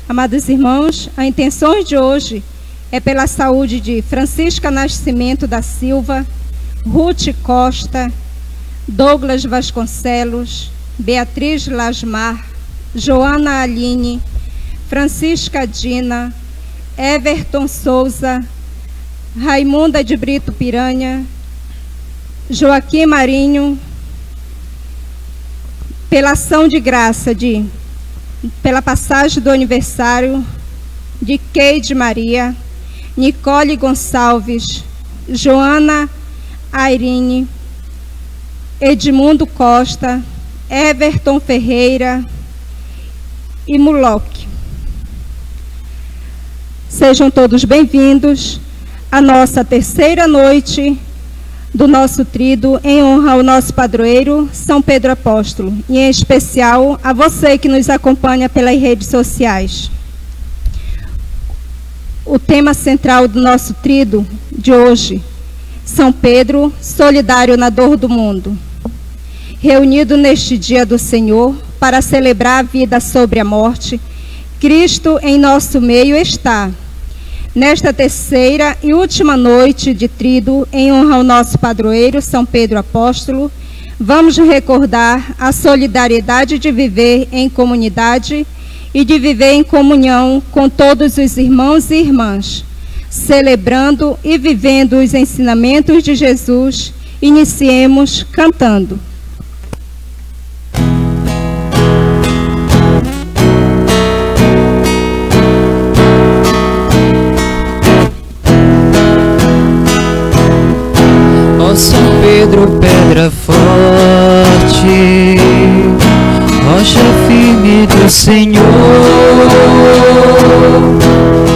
Amados irmãos, a intenção de hoje é pela saúde de Francisca Nascimento da Silva, Ruth Costa, Douglas Vasconcelos, Beatriz Lasmar, Joana Aline, Francisca Dina, Everton Souza, Raimunda de Brito Piranha, Joaquim Marinho, pela ação de graça pela passagem do aniversário de Keide Maria, Nicole Gonçalves, Joana Airine, Edmundo Costa, Everton Ferreira e Muloque. Sejam todos bem-vindos à nossa terceira noite do nosso tríduo em honra ao nosso padroeiro, São Pedro Apóstolo, e em especial a você que nos acompanha pelas redes sociais. O tema central do nosso tríduo de hoje, São Pedro, solidário na dor do mundo. Reunido neste dia do Senhor, para celebrar a vida sobre a morte, Cristo em nosso meio está. Nesta terceira e última noite de tríduo, em honra ao nosso padroeiro, São Pedro Apóstolo, vamos recordar a solidariedade de viver em comunidade e de viver em comunhão com todos os irmãos e irmãs, celebrando e vivendo os ensinamentos de Jesus. Iniciemos cantando. São Pedro, pedra forte, rocha firme do Senhor,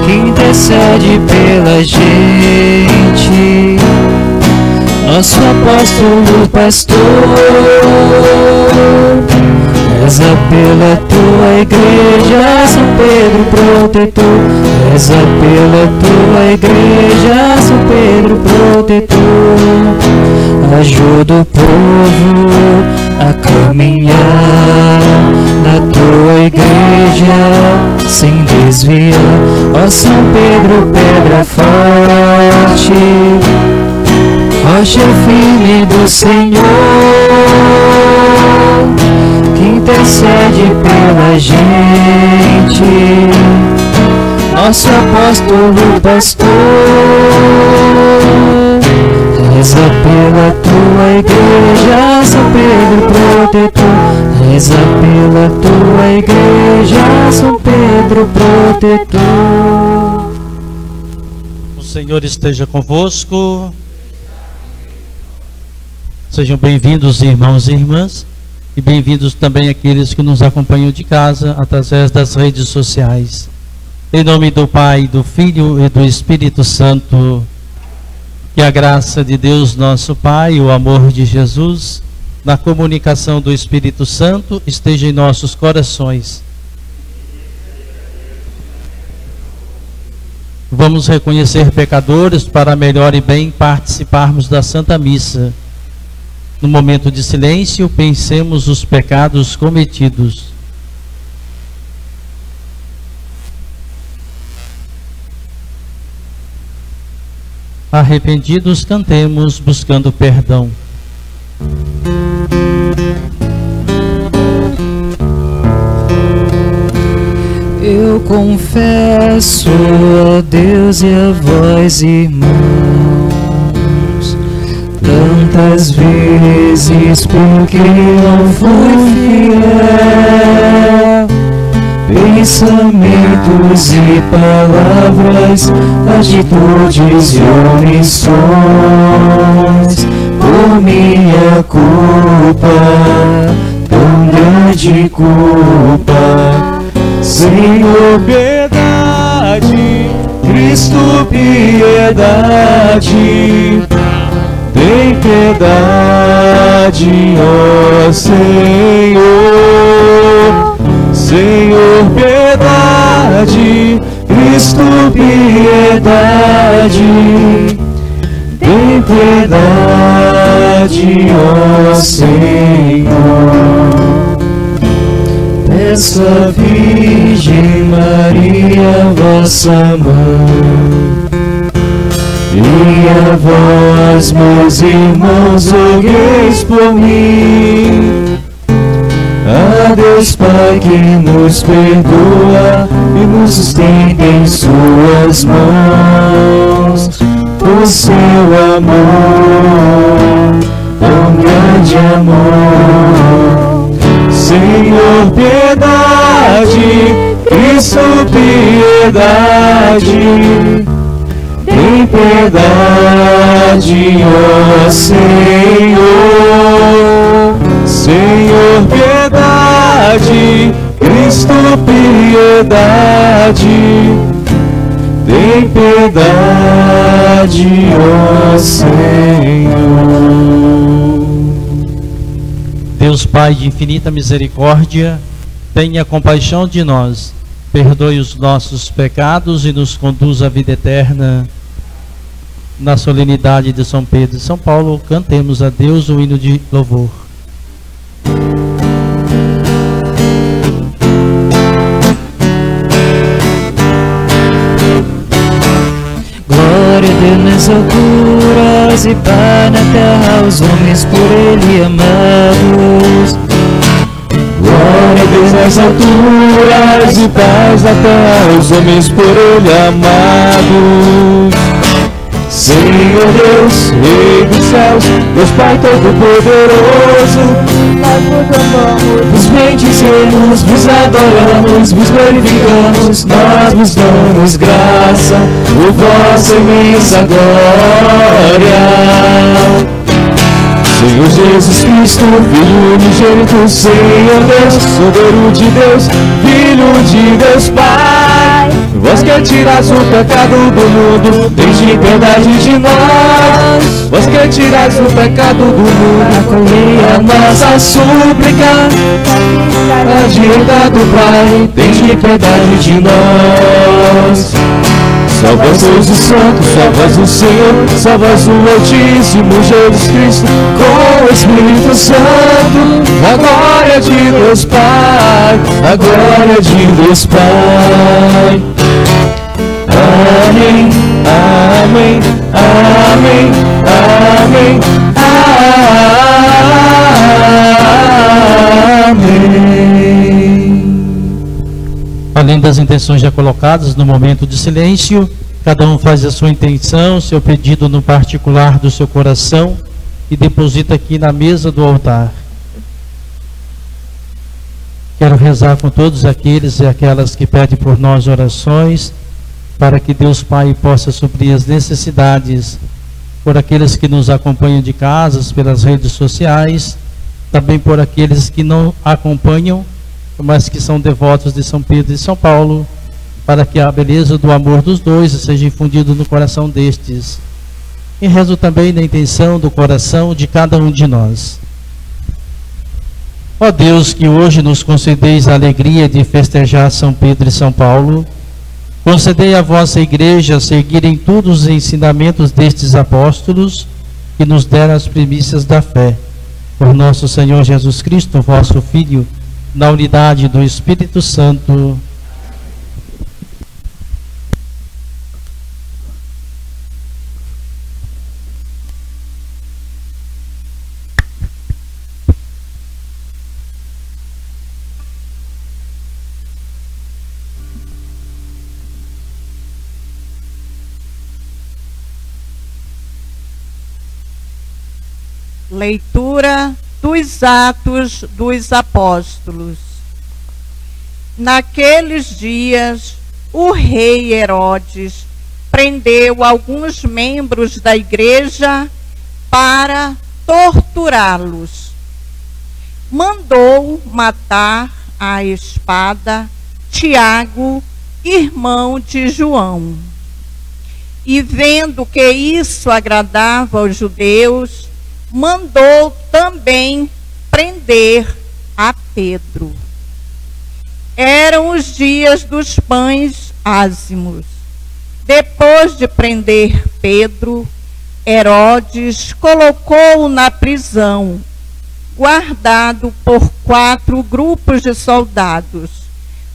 que intercede pela gente, nosso apóstolo pastor, reza pela tua igreja, São Pedro protetor, reza pela tua igreja, São Pedro protetor, ajuda o povo a caminhar na tua igreja sem desviar. Ó São Pedro, pedra forte, rocha firme do Senhor, que intercede pela gente, nosso apóstolo pastor, reza pela tua igreja, São Pedro protetor, reza pela tua igreja, São Pedro protetor. O Senhor esteja convosco. Sejam bem-vindos, irmãos e irmãs, e bem-vindos também aqueles que nos acompanham de casa através das redes sociais. Em nome do Pai, do Filho e do Espírito Santo, que a graça de Deus nosso Pai, o amor de Jesus, na comunicação do Espírito Santo, esteja em nossos corações. Vamos reconhecer pecadores para melhor e bem participarmos da Santa Missa. No momento de silêncio, pensemos os pecados cometidos. Arrependidos, cantemos buscando perdão. Eu confesso a Deus e a vós, irmãos, tantas vezes porque não fui fiel, pensamentos e palavras, atitudes e omissões, por minha culpa, tão grande culpa. Senhor, piedade, Cristo, piedade, tem piedade, ó Senhor. Senhor, piedade, Cristo, piedade, tem piedade, ó Senhor. peço à Virgem Maria, vossa mãe, e a vós, meus irmãos, rogueis por mim. A Deus Pai que nos perdoa e nos sustenta em suas mãos, o seu amor, tão grande amor. Senhor, piedade, Cristo, piedade, tem piedade, ó Senhor. Senhor, piedade, Cristo, piedade, tem piedade, ó Senhor. Deus Pai de infinita misericórdia, tenha compaixão de nós, perdoe os nossos pecados e nos conduz à vida eterna. Na solenidade de São Pedro e São Paulo, cantemos a Deus o hino de louvor. Glória a Deus nas alturas e paz na terra aos homens por Ele amados. Glória a Deus nas alturas e paz na terra aos homens por Ele amados. Senhor Deus, Rei dos céus, Deus Pai Todo-Poderoso, nós vos amamos, vos bendizemos, vos adoramos, vos glorificamos, nós vos damos graça por vossa imensa glória. Senhor Jesus Cristo, Filho unigênito, Senhor Deus, Cordeiro de Deus, Filho de Deus Pai, vós que tirais o pecado do mundo, tende piedade de nós. Vós que tirais o pecado do mundo, acolhei a nossa súplica. À direita do Pai, tende piedade de nós. Só vós Deus o Santo, só vós o Senhor, só vós o Altíssimo Jesus Cristo, com o Espírito Santo, a glória de Deus Pai, a glória de Deus Pai. Amém, amém, amém, amém, amém. Além das intenções já colocadas no momento de silêncio, cada um faz a sua intenção, seu pedido no particular do seu coração e deposita aqui na mesa do altar. Quero rezar com todos aqueles e aquelas que pedem por nós orações, para que Deus Pai possa suprir as necessidades, por aqueles que nos acompanham de casas, pelas redes sociais, também por aqueles que não acompanham, mas que são devotos de São Pedro e São Paulo, para que a beleza do amor dos dois seja infundida no coração destes. E rezo também na intenção do coração de cada um de nós. Ó Deus, que hoje nos concedeis a alegria de festejar São Pedro e São Paulo, concedei à vossa Igreja seguir em tudo os ensinamentos destes apóstolos que nos deram as primícias da fé. Por nosso Senhor Jesus Cristo, vosso Filho, na unidade do Espírito Santo. Leitura dos Atos dos Apóstolos. Naqueles dias, o rei Herodes prendeu alguns membros da igreja para torturá-los. Mandou matar à espada Tiago, irmão de João. E vendo que isso agradava aos judeus, mandou também prender a Pedro. Eram os dias dos pães ázimos. Depois de prender Pedro, Herodes colocou-o na prisão, guardado por 4 grupos de soldados,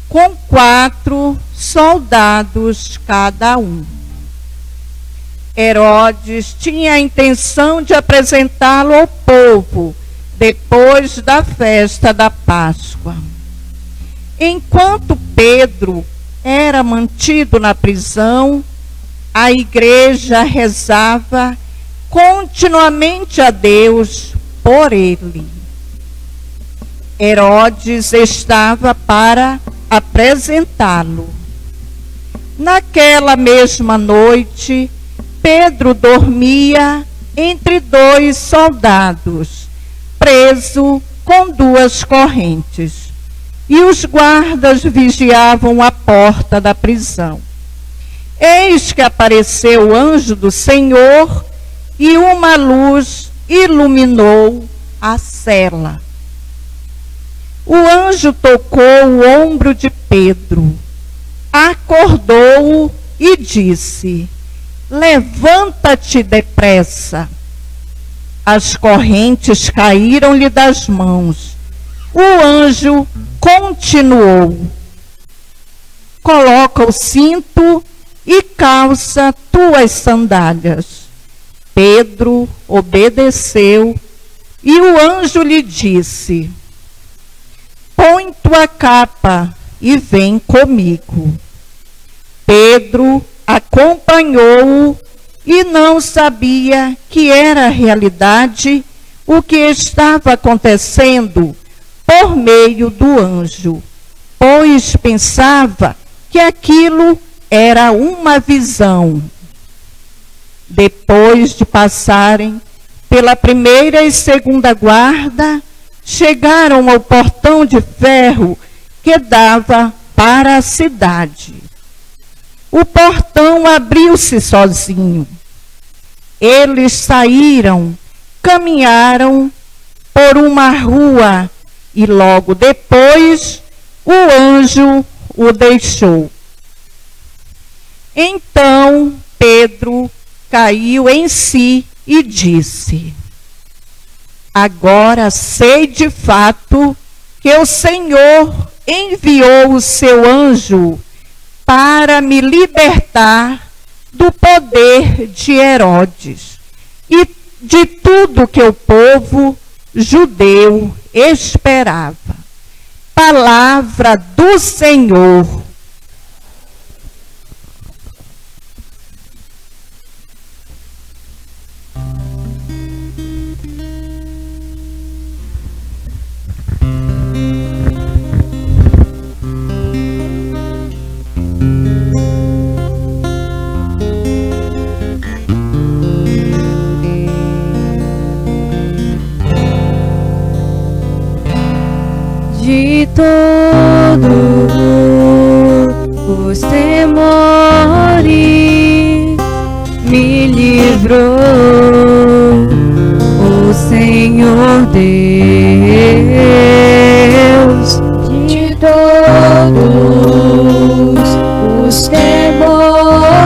com 4 soldados cada um. Herodes tinha a intenção de apresentá-lo ao povo depois da festa da Páscoa. Enquanto Pedro era mantido na prisão, a igreja rezava continuamente a Deus por ele. Herodes estava para apresentá-lo. Naquela mesma noite, Pedro dormia entre 2 soldados, preso com 2 correntes, e os guardas vigiavam a porta da prisão. Eis que apareceu o anjo do Senhor e uma luz iluminou a cela. O anjo tocou o ombro de Pedro, acordou-o e disse: levanta-te depressa. As correntes caíram-lhe das mãos. O anjo continuou: coloca o cinto e calça tuas sandálias. Pedro obedeceu e o anjo lhe disse: põe tua capa e vem comigo. Pedro acompanhou-o e não sabia que era realidade o que estava acontecendo por meio do anjo, pois pensava que aquilo era uma visão. Depois de passarem pela primeira e segunda guarda, chegaram ao portão de ferro que dava para a cidade. O portão abriu-se sozinho. Eles saíram, caminharam por uma rua e logo depois o anjo o deixou. Então Pedro caiu em si e disse: agora sei de fato que o Senhor enviou o seu anjo para me libertar do poder de Herodes e de tudo que o povo judeu esperava. Palavra do Senhor. De todos os temores me livrou o Senhor Deus. De todos os temores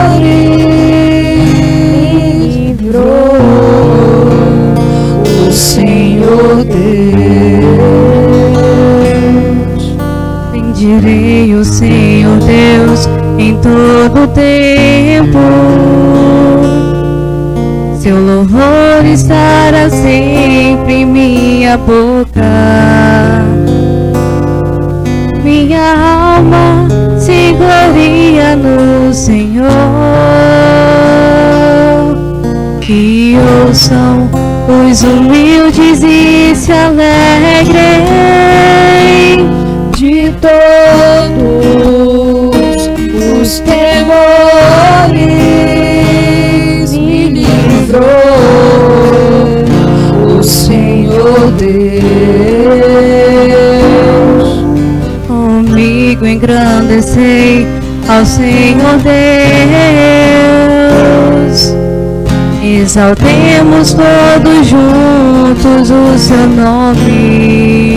me livrou o Senhor Deus. Bendirei o Senhor Deus em todo o tempo, seu louvor estará sempre em minha boca. Minha alma se gloria no Senhor, que ouçam os humildes e se alegrem. De todos os temores me livrou o Senhor Deus. Comigo engrandecei ao Senhor Deus. Exaltemos todos juntos o seu nome.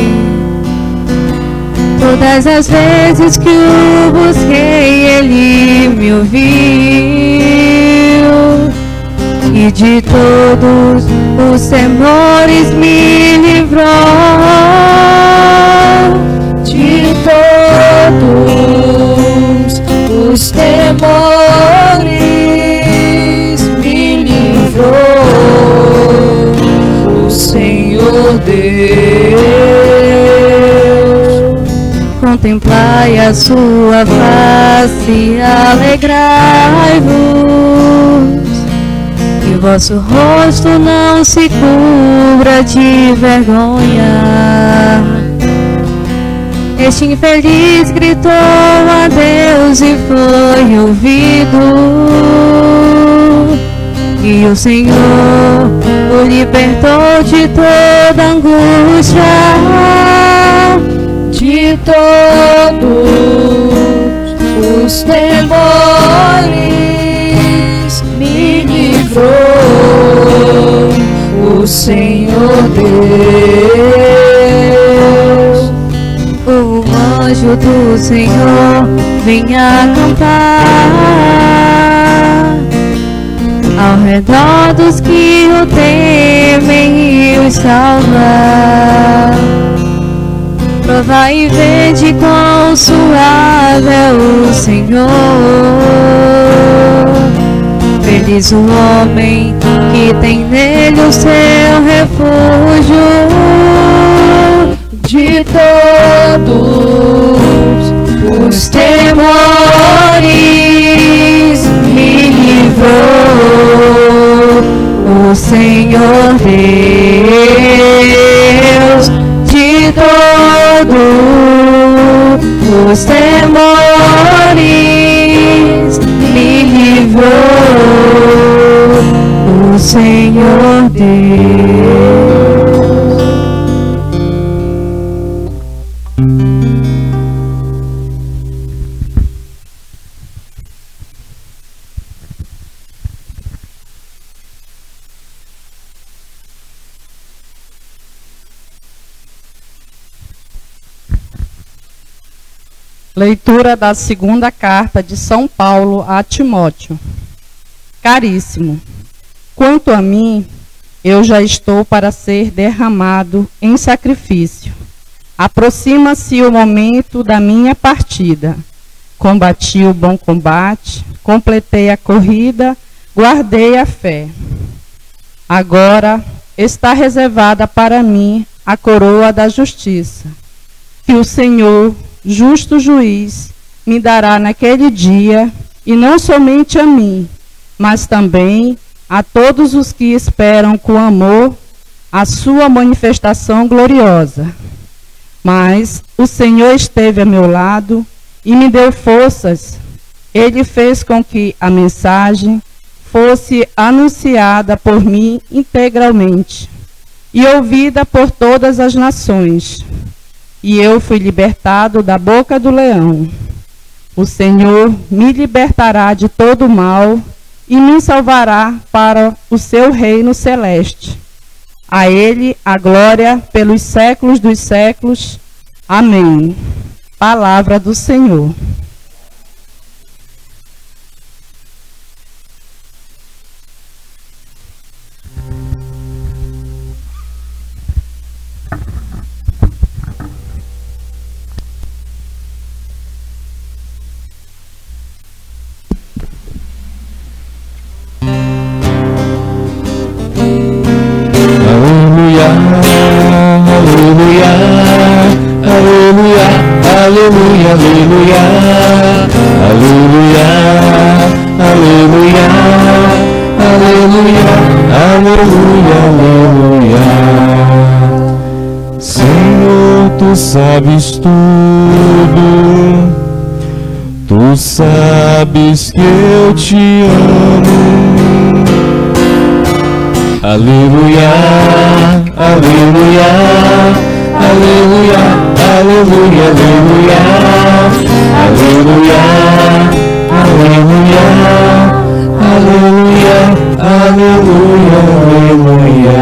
Todas as vezes que o busquei, ele me ouviu. e de todos os temores me livrou. De todos os temores me livrou o Senhor Deus. Contemplai a sua face e alegrai-vos, que vosso rosto não se cubra de vergonha. Este infeliz gritou a Deus e foi ouvido, e o Senhor o libertou de toda angústia. De todos os temores me livrou o Senhor Deus. O anjo do Senhor vinha acampar ao redor dos que o temem e os salvar. Provai e vede quão suave é o Senhor. Feliz o homem que tem nele o seu refúgio. De todos os temores me livrou o Senhor Deus. De todos os temores me livrou o Senhor Deus. Leitura da segunda carta de São Paulo a Timóteo. Caríssimo, quanto a mim, eu já estou para ser derramado em sacrifício. Aproxima-se o momento da minha partida. Combati o bom combate, completei a corrida, guardei a fé. Agora está reservada para mim a coroa da justiça, que o Senhor, justo juiz, me dará naquele dia, e não somente a mim, mas também a todos os que esperam com amor a sua manifestação gloriosa. Mas o Senhor esteve a meu lado e me deu forças. Ele fez com que a mensagem fosse anunciada por mim integralmente e ouvida por todas as nações. E eu fui libertado da boca do leão. O Senhor me libertará de todo o mal e me salvará para o seu reino celeste. A Ele a glória pelos séculos dos séculos. Amém. Palavra do Senhor. Aleluia, aleluia, aleluia, aleluia, aleluia, aleluia, aleluia. Senhor, tu sabes tudo, tu sabes que eu te amo. Aleluia, aleluia, aleluia, aleluia, aleluia, aleluia, aleluia, aleluia, aleluia, aleluia.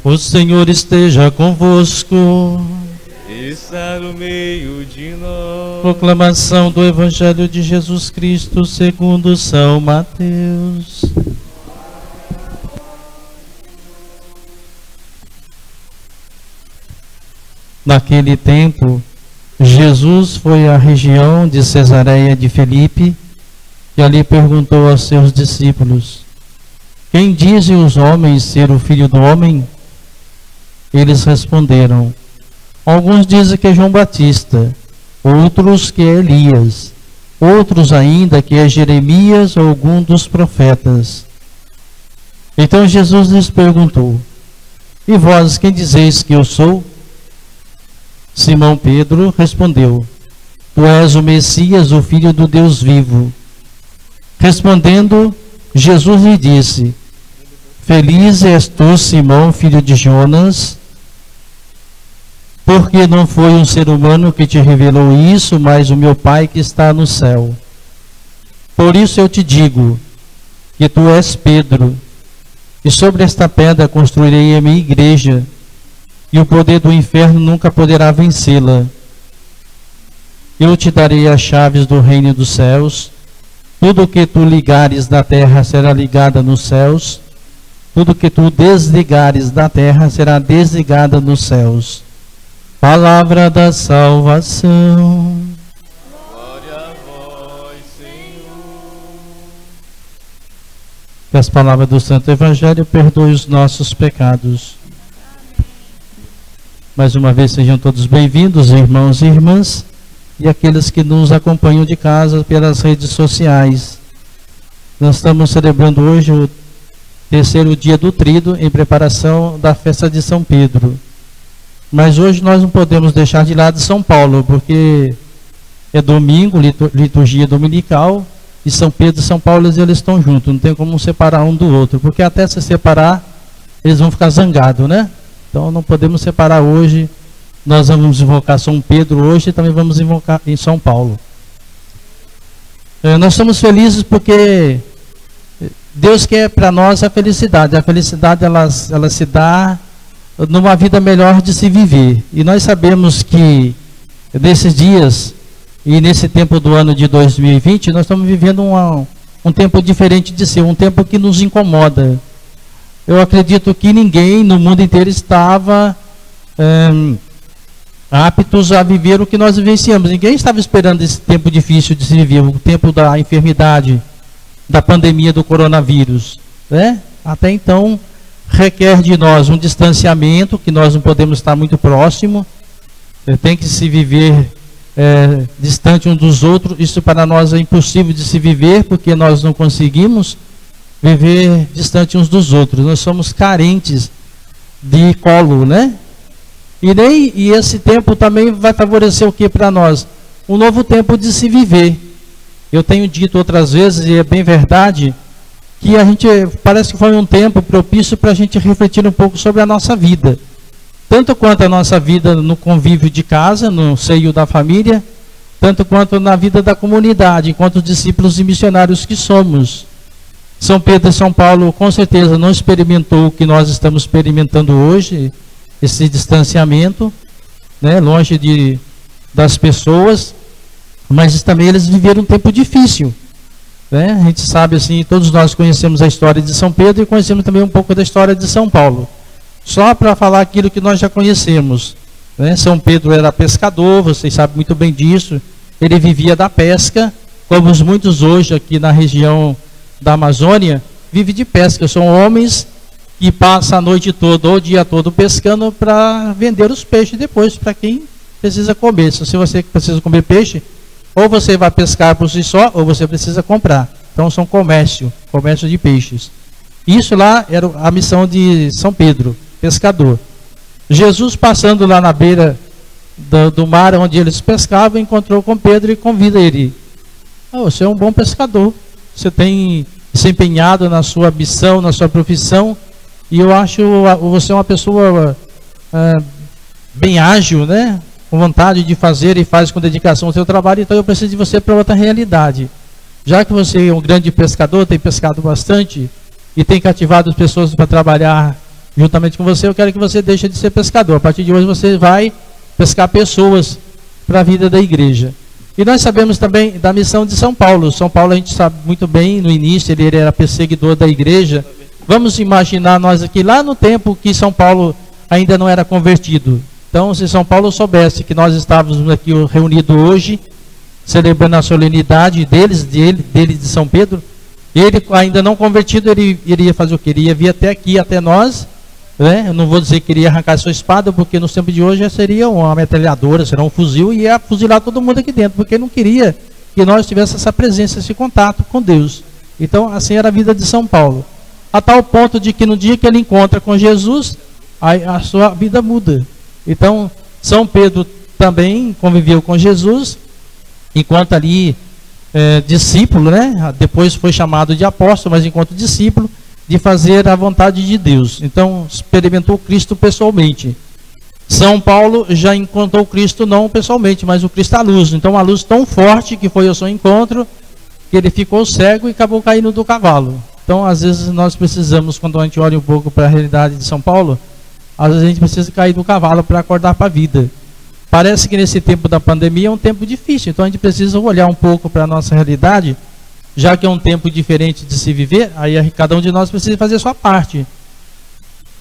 O Senhor esteja convosco. está no meio de nós. Proclamação do Evangelho de Jesus Cristo segundo São Mateus. Naquele tempo, Jesus foi à região de Cesareia de Filipe e ali perguntou aos seus discípulos: quem dizem os homens ser o Filho do Homem? Eles responderam: alguns dizem que é João Batista, outros que é Elias, outros ainda que é Jeremias ou algum dos profetas. Então Jesus lhes perguntou: e vós, quem dizeis que eu sou? Simão Pedro respondeu: tu és o Messias, o Filho do Deus vivo. Respondendo, Jesus lhe disse: feliz és tu, Simão, filho de Jonas, porque não foi um ser humano que te revelou isso, mas o meu Pai que está no céu. Por isso eu te digo que tu és Pedro, e sobre esta pedra construirei a minha igreja, e o poder do inferno nunca poderá vencê-la. Eu te darei as chaves do reino dos céus. Tudo o que tu ligares na terra será ligado nos céus. Tudo o que tu desligares da terra será desligado nos céus. Palavra da salvação. Glória a vós, Senhor. Que as palavras do Santo Evangelho perdoem os nossos pecados. Mais uma vez sejam todos bem-vindos, irmãos e irmãs, e aqueles que nos acompanham de casa pelas redes sociais. Nós estamos celebrando hoje o terceiro dia do Tríduo em preparação da festa de São Pedro. Mas hoje nós não podemos deixar de lado São Paulo, porque é domingo, liturgia dominical, e São Pedro e São Paulo eles estão juntos, não tem como separar um do outro, porque até se separar eles vão ficar zangados, né? Então não podemos separar hoje. Nós vamos invocar São Pedro hoje e também vamos invocar em São Paulo. Nós estamos felizes porque Deus quer para nós a felicidade. A felicidade ela se dá numa vida melhor de se viver. E nós sabemos que nesses dias e nesse tempo do ano de 2020, nós estamos vivendo um tempo diferente de ser, um tempo que nos incomoda. Eu acredito que ninguém no mundo inteiro estava aptos a viver o que nós vivenciamos. Ninguém estava esperando esse tempo difícil de se viver, o tempo da enfermidade, da pandemia do coronavírus, né? Até então, requer de nós um distanciamento, que nós não podemos estar muito próximo, tem que se viver distante um dos outros. Isso para nós é impossível de se viver, porque nós não conseguimos viver distante uns dos outros. Nós somos carentes de colo, né? E esse tempo também vai favorecer o que para nós? Um novo tempo de se viver. Eu tenho dito outras vezes, e é bem verdade, que a gente, parece que foi um tempo propício para a gente refletir um pouco sobre a nossa vida. Tanto quanto a nossa vida no convívio de casa, no seio da família, tanto quanto na vida da comunidade, enquanto discípulos e missionários que somos. São Pedro e São Paulo com certeza não experimentou o que nós estamos experimentando hoje, esse distanciamento, né, longe das pessoas, mas também eles viveram um tempo difícil, né? A gente sabe assim, todos nós conhecemos a história de São Pedro e conhecemos também um pouco da história de São Paulo. Só para falar aquilo que nós já conhecemos, né? São Pedro era pescador, vocês sabem muito bem disso, ele vivia da pesca, como muitos hoje aqui na região da Amazônia, vive de pesca. São homens que passam a noite toda ou o dia todo pescando para vender os peixes depois para quem precisa comer. Se você precisa comer peixe, ou você vai pescar por si só, ou você precisa comprar. Então são comércio de peixes. Isso lá era a missão de São Pedro, pescador. Jesus, passando lá na beira do mar onde eles pescavam, encontrou com Pedro e convida ele: você é um bom pescador, você tem se empenhado na sua missão, na sua profissão, e eu acho você uma pessoa bem ágil, né? Com vontade de fazer e faz com dedicação o seu trabalho, então eu preciso de você para outra realidade. Já que você é um grande pescador, tem pescado bastante e tem cativado as pessoas para trabalhar juntamente com você, eu quero que você deixe de ser pescador. A partir de hoje você vai pescar pessoas para a vida da igreja. E nós sabemos também da missão de São Paulo. São Paulo, a gente sabe muito bem, no início ele era perseguidor da igreja. Vamos imaginar nós aqui, lá no tempo que São Paulo ainda não era convertido. Então, se São Paulo soubesse que nós estávamos aqui reunidos hoje, celebrando a solenidade dele de São Pedro, ele ainda não convertido, ele iria fazer o quê? Ele ia vir até aqui, até nós, né? Eu não vou dizer que iria arrancar sua espada, porque no tempo de hoje seria uma metralhadora, será um fuzil, e ia fuzilar todo mundo aqui dentro, porque ele não queria que nós tivéssemos essa presença, esse contato com Deus. Então, assim era a vida de São Paulo. A tal ponto de que no dia que ele encontra com Jesus, a sua vida muda. Então, São Pedro também conviveu com Jesus, enquanto ali discípulo, né? Depois foi chamado de apóstolo, mas enquanto discípulo, de fazer a vontade de Deus. Então, experimentou Cristo pessoalmente. São Paulo já encontrou Cristo não pessoalmente, mas o Cristo à luz. Então, a luz tão forte que foi o seu encontro, que ele ficou cego e acabou caindo do cavalo. Então, às vezes, nós precisamos, quando a gente olha um pouco para a realidade de São Paulo, às vezes a gente precisa cair do cavalo para acordar para a vida. Parece que nesse tempo da pandemia é um tempo difícil, então a gente precisa olhar um pouco para a nossa realidade, já que é um tempo diferente de se viver, aí cada um de nós precisa fazer a sua parte.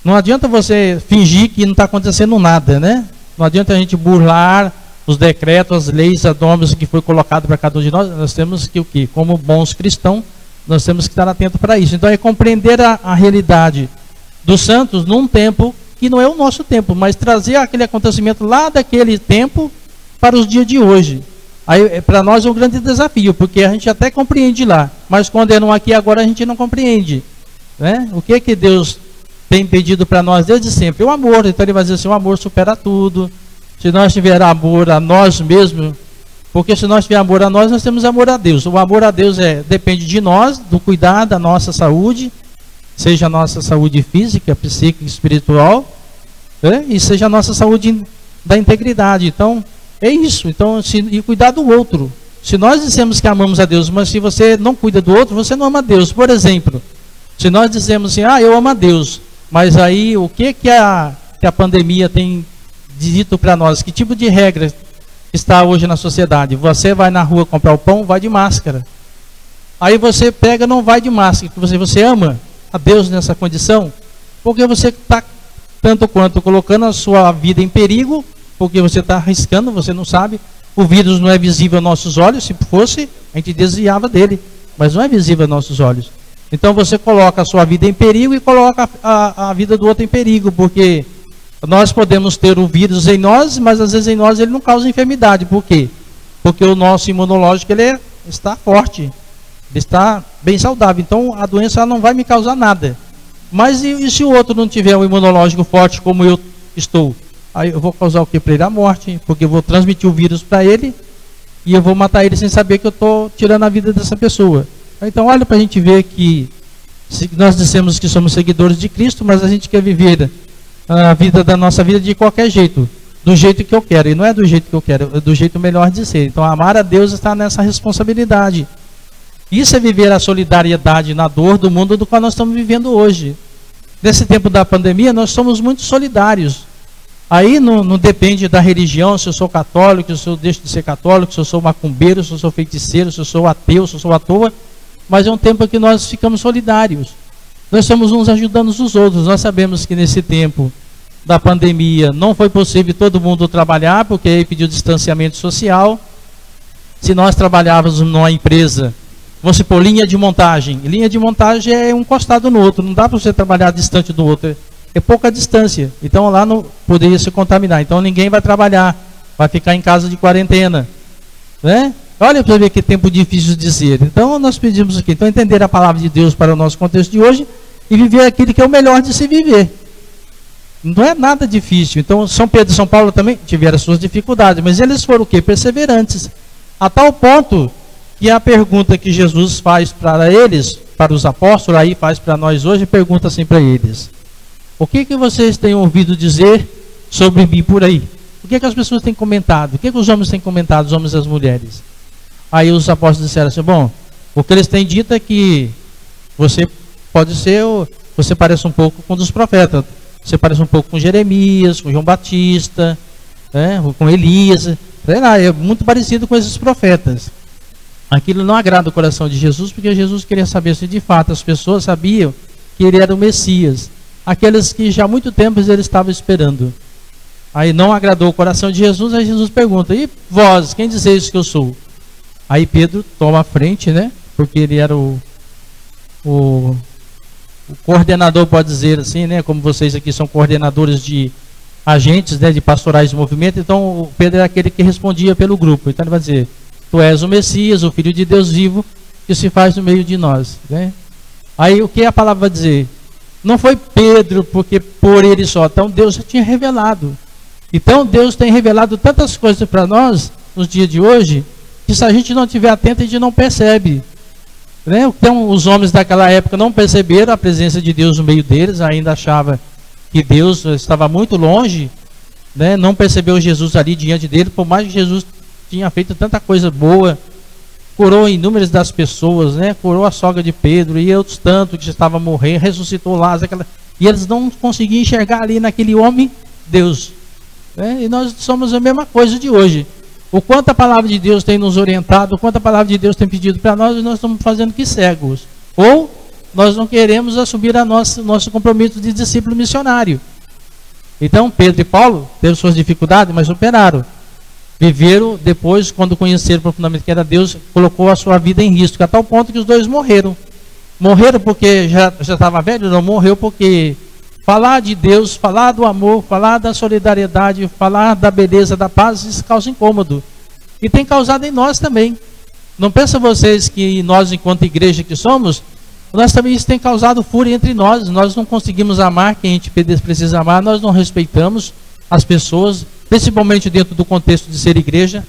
Não adianta você fingir que não está acontecendo nada, né? Não adianta a gente burlar os decretos, as leis, as normas que foi colocado para cada um de nós. Nós temos que, o quê? Como bons cristãos, nós temos que estar atentos para isso. Então é compreender a realidade dos santos num tempo que não é o nosso tempo, mas trazer aquele acontecimento lá daquele tempo para os dias de hoje. Aí, para nós é um grande desafio, porque a gente até compreende lá, mas quando é no aqui e agora a gente não compreende, né? O que que Deus tem pedido para nós desde sempre? O amor. Então ele vai dizer assim, o amor supera tudo. Se nós tivermos amor a nós mesmos, porque se nós tivermos amor a nós, nós temos amor a Deus. O amor a Deus depende de nós, do cuidado da nossa saúde, seja a nossa saúde física, psíquica, espiritual, né? E seja a nossa saúde da integridade. Então, é isso. Então, e cuidar do outro. Se nós dissemos que amamos a Deus, mas se você não cuida do outro, você não ama a Deus. Por exemplo, se nós dizemos assim, eu amo a Deus, mas aí o que a pandemia tem dito para nós? Que tipo de regra está hoje na sociedade? Você vai na rua comprar o pão, vai de máscara. Aí você pega, não vai de máscara. Você ama a Deus nessa condição? Porque você está, tanto quanto, colocando a sua vida em perigo, porque você está arriscando, você não sabe. O vírus não é visível aos nossos olhos. Se fosse, a gente desviava dele, mas não é visível aos nossos olhos. Então você coloca a sua vida em perigo e coloca a vida do outro em perigo, porque nós podemos ter o vírus em nós, mas às vezes em nós ele não causa enfermidade. Por quê? Porque o nosso imunológico está forte, ele está bem saudável. Então a doença não vai me causar nada. Mas e se o outro não tiver um imunológico forte como eu estou? Aí eu vou causar o que para ele? A morte, porque eu vou transmitir o vírus para ele e eu vou matar ele sem saber que eu estou tirando a vida dessa pessoa. Então olha para a gente ver que nós dissemos que somos seguidores de Cristo, mas a gente quer viver a vida da nossa vida de qualquer jeito, do jeito que eu quero, e não é do jeito que eu quero, é do jeito melhor de ser. Então amar a Deus está nessa responsabilidade. Isso é viver a solidariedade na dor do mundo do qual nós estamos vivendo hoje. Nesse tempo da pandemia, nós somos muito solidários. Aí não depende da religião, se eu sou católico, se eu deixo de ser católico, se eu sou macumbeiro, se eu sou feiticeiro, se eu sou ateu, se eu sou à toa. Mas é um tempo que nós ficamos solidários. Nós estamos uns ajudando os outros. Nós sabemos que nesse tempo da pandemia não foi possível todo mundo trabalhar, porque aí pediu distanciamento social. Se nós trabalhávamos numa empresa, vamos supor, linha de montagem. Linha de montagem é um encostado no outro, não dá para você trabalhar distante do outro. É pouca distância. Então lá não poderia se contaminar. Então ninguém vai trabalhar, vai ficar em casa de quarentena, né? Olha para ver que tempo difícil de ser. Então nós pedimos aqui, então entender a palavra de Deus para o nosso contexto de hoje e viver aquilo que é o melhor de se viver. Não é nada difícil. Então São Pedro e São Paulo também tiveram as suas dificuldades, mas eles foram o quê? Perseverantes. A tal ponto que a pergunta que Jesus faz para eles, para os apóstolos, aí faz para nós hoje, pergunta assim para eles: o que vocês têm ouvido dizer sobre mim por aí? O que as pessoas têm comentado? O que os homens têm comentado, os homens e as mulheres? Aí os apóstolos disseram assim: bom, o que eles têm dito é que você pode ser, você parece um pouco com um dos profetas. Você parece um pouco com Jeremias, com João Batista. com Elias, sei lá, é muito parecido com esses profetas. Aquilo não agrada o coração de Jesus, porque Jesus queria saber se de fato as pessoas sabiam que ele era o Messias, aqueles que já há muito tempo ele estava esperando. Aí não agradou o coração de Jesus, aí Jesus pergunta: e vós, quem dizeis que eu sou? Aí Pedro toma a frente, né? Porque ele era o coordenador, pode dizer assim, né? Como vocês aqui são coordenadores de agentes, né, de pastorais de movimento, então o Pedro era aquele que respondia pelo grupo. Então ele vai dizer: tu és o Messias, o Filho de Deus vivo, que se faz no meio de nós, né? Aí o que a palavra vai dizer? Não foi Pedro, porque por ele só. Então Deus já tinha revelado. Então Deus tem revelado tantas coisas para nós nos dias de hoje, que se a gente não estiver atento, a gente não percebe, né? Então os homens daquela época não perceberam a presença de Deus no meio deles, ainda achava que Deus estava muito longe, né? Não percebeu Jesus ali diante dele, por mais que Jesus tinha feito tanta coisa boa, curou inúmeras das pessoas, né? Curou a sogra de Pedro e outros tantos que estavam morrendo, ressuscitou Lázaro, e eles não conseguiam enxergar ali naquele homem Deus, né? E nós somos a mesma coisa de hoje. O quanto a palavra de Deus tem nos orientado, o quanto a palavra de Deus tem pedido para nós, e nós estamos fazendo que cegos, ou nós não queremos assumir nosso compromisso de discípulo missionário. Então Pedro e Paulo teve suas dificuldades, mas superaram. Viveram depois, quando conheceram profundamente que era Deus, colocou a sua vida em risco, a tal ponto que os dois morreram. Morreram porque já estava velho? Não, morreu porque falar de Deus, falar do amor, falar da solidariedade, falar da beleza, da paz, isso causa incômodo. E tem causado em nós também. Não pensam vocês que nós, enquanto igreja que somos, nós também isso tem causado fúria entre nós. Nós não conseguimos amar quem a gente precisa amar, nós não respeitamos as pessoas, principalmente dentro do contexto de ser igreja.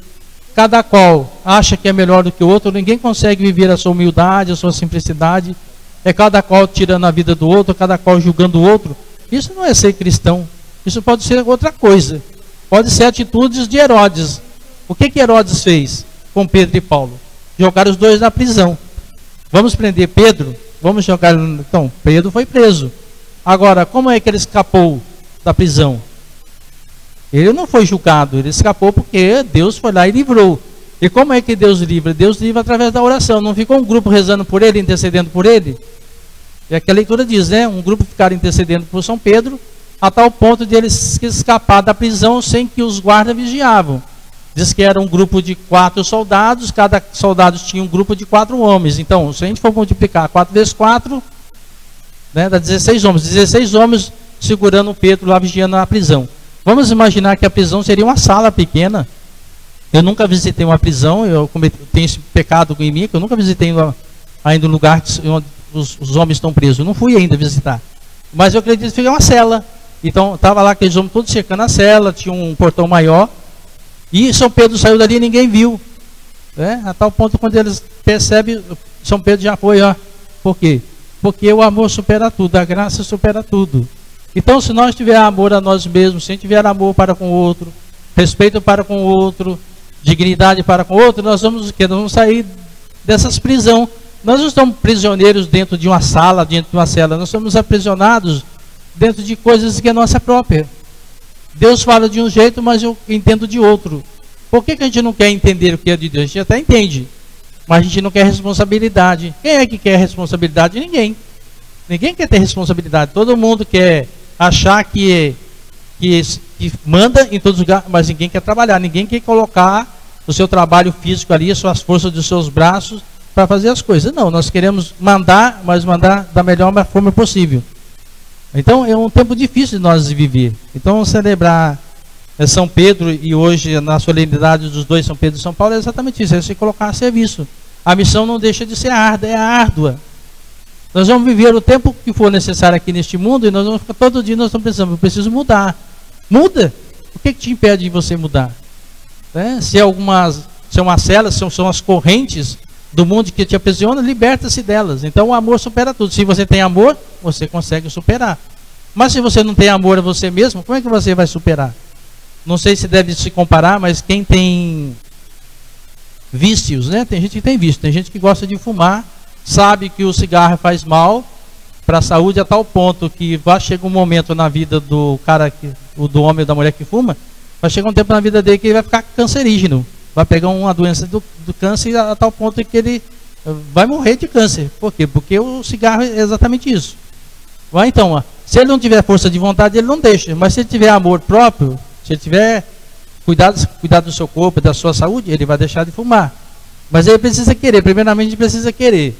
Cada qual acha que é melhor do que o outro, ninguém consegue viver a sua humildade, a sua simplicidade. É cada qual tirando a vida do outro, cada qual julgando o outro. Isso não é ser cristão. Isso pode ser outra coisa. Pode ser atitudes de Herodes. O que Herodes fez com Pedro e Paulo? Jogaram os dois na prisão. Vamos prender Pedro? Vamos jogar... Então, Pedro foi preso. Agora, como é que ele escapou da prisão? Ele não foi julgado, ele escapou porque Deus foi lá e livrou. E como é que Deus livra? Deus livra através da oração. Não ficou um grupo rezando por ele, intercedendo por ele? E aqui a leitura diz, né? Um grupo ficaram intercedendo por São Pedro, a tal ponto de ele escapar da prisão sem que os guardas vigiavam. Diz que era um grupo de 4 soldados, cada soldado tinha um grupo de 4 homens. Então, se a gente for multiplicar 4 vezes 4, né, dá 16 homens. 16 homens segurando Pedro lá, vigiando a prisão. Vamos imaginar que a prisão seria uma sala pequena. Eu nunca visitei uma prisão, eu tenho esse pecado em mim, que eu nunca visitei ainda um lugar onde os homens estão presos. Eu não fui ainda visitar. Mas eu acredito que foi uma cela. Então, estava lá aqueles homens todos cercando a cela, tinha um portão maior. E São Pedro saiu dali e ninguém viu. Né? A tal ponto, quando eles percebem, São Pedro já foi, ó. Por quê? Porque o amor supera tudo, a graça supera tudo. Então, se nós tivermos amor a nós mesmos, se a gente tiver amor para com o outro, respeito para com o outro, dignidade para com o outro, nós vamos o quê? Nós vamos sair dessas prisões. Nós não estamos prisioneiros dentro de uma sala, dentro de uma cela. Nós somos aprisionados dentro de coisas que é nossa própria. Deus fala de um jeito, mas eu entendo de outro. Por que a gente não quer entender o que é de Deus? A gente até entende, mas a gente não quer responsabilidade. Quem é que quer responsabilidade? Ninguém. Ninguém quer ter responsabilidade. Todo mundo quer achar que manda em todos os lugares, mas ninguém quer trabalhar. Ninguém quer colocar o seu trabalho físico ali, as suas forças dos seus braços para fazer as coisas. Não, nós queremos mandar, mas mandar da melhor forma possível. Então é um tempo difícil de nós viver. Então celebrar São Pedro e hoje na solenidade dos dois São Pedro e São Paulo é exatamente isso, é se colocar a serviço. A missão não deixa de ser árdua. Nós vamos viver o tempo que for necessário aqui neste mundo e nós vamos ficar todo dia, nós estamos pensando, eu preciso mudar. Muda! O que te impede de você mudar? Se é uma cela, são as correntes do mundo que te aprisiona, liberta-se delas. Então o amor supera tudo. Se você tem amor, você consegue superar. Mas se você não tem amor a você mesmo, como é que você vai superar? Não sei se deve se comparar, mas quem tem vícios, né? Tem gente que tem vício, tem gente que gosta de fumar, sabe que o cigarro faz mal para a saúde a tal ponto que chega um momento na vida do cara, do homem ou da mulher que fuma, vai chegar um tempo na vida dele que ele vai ficar cancerígeno. Vai pegar uma doença do câncer a tal ponto que ele vai morrer de câncer. Por quê? Porque o cigarro é exatamente isso. Então, se ele não tiver força de vontade, ele não deixa. Mas se ele tiver amor próprio, se ele tiver cuidado do seu corpo, da sua saúde, ele vai deixar de fumar. Mas ele precisa querer. Primeiramente, ele precisa querer.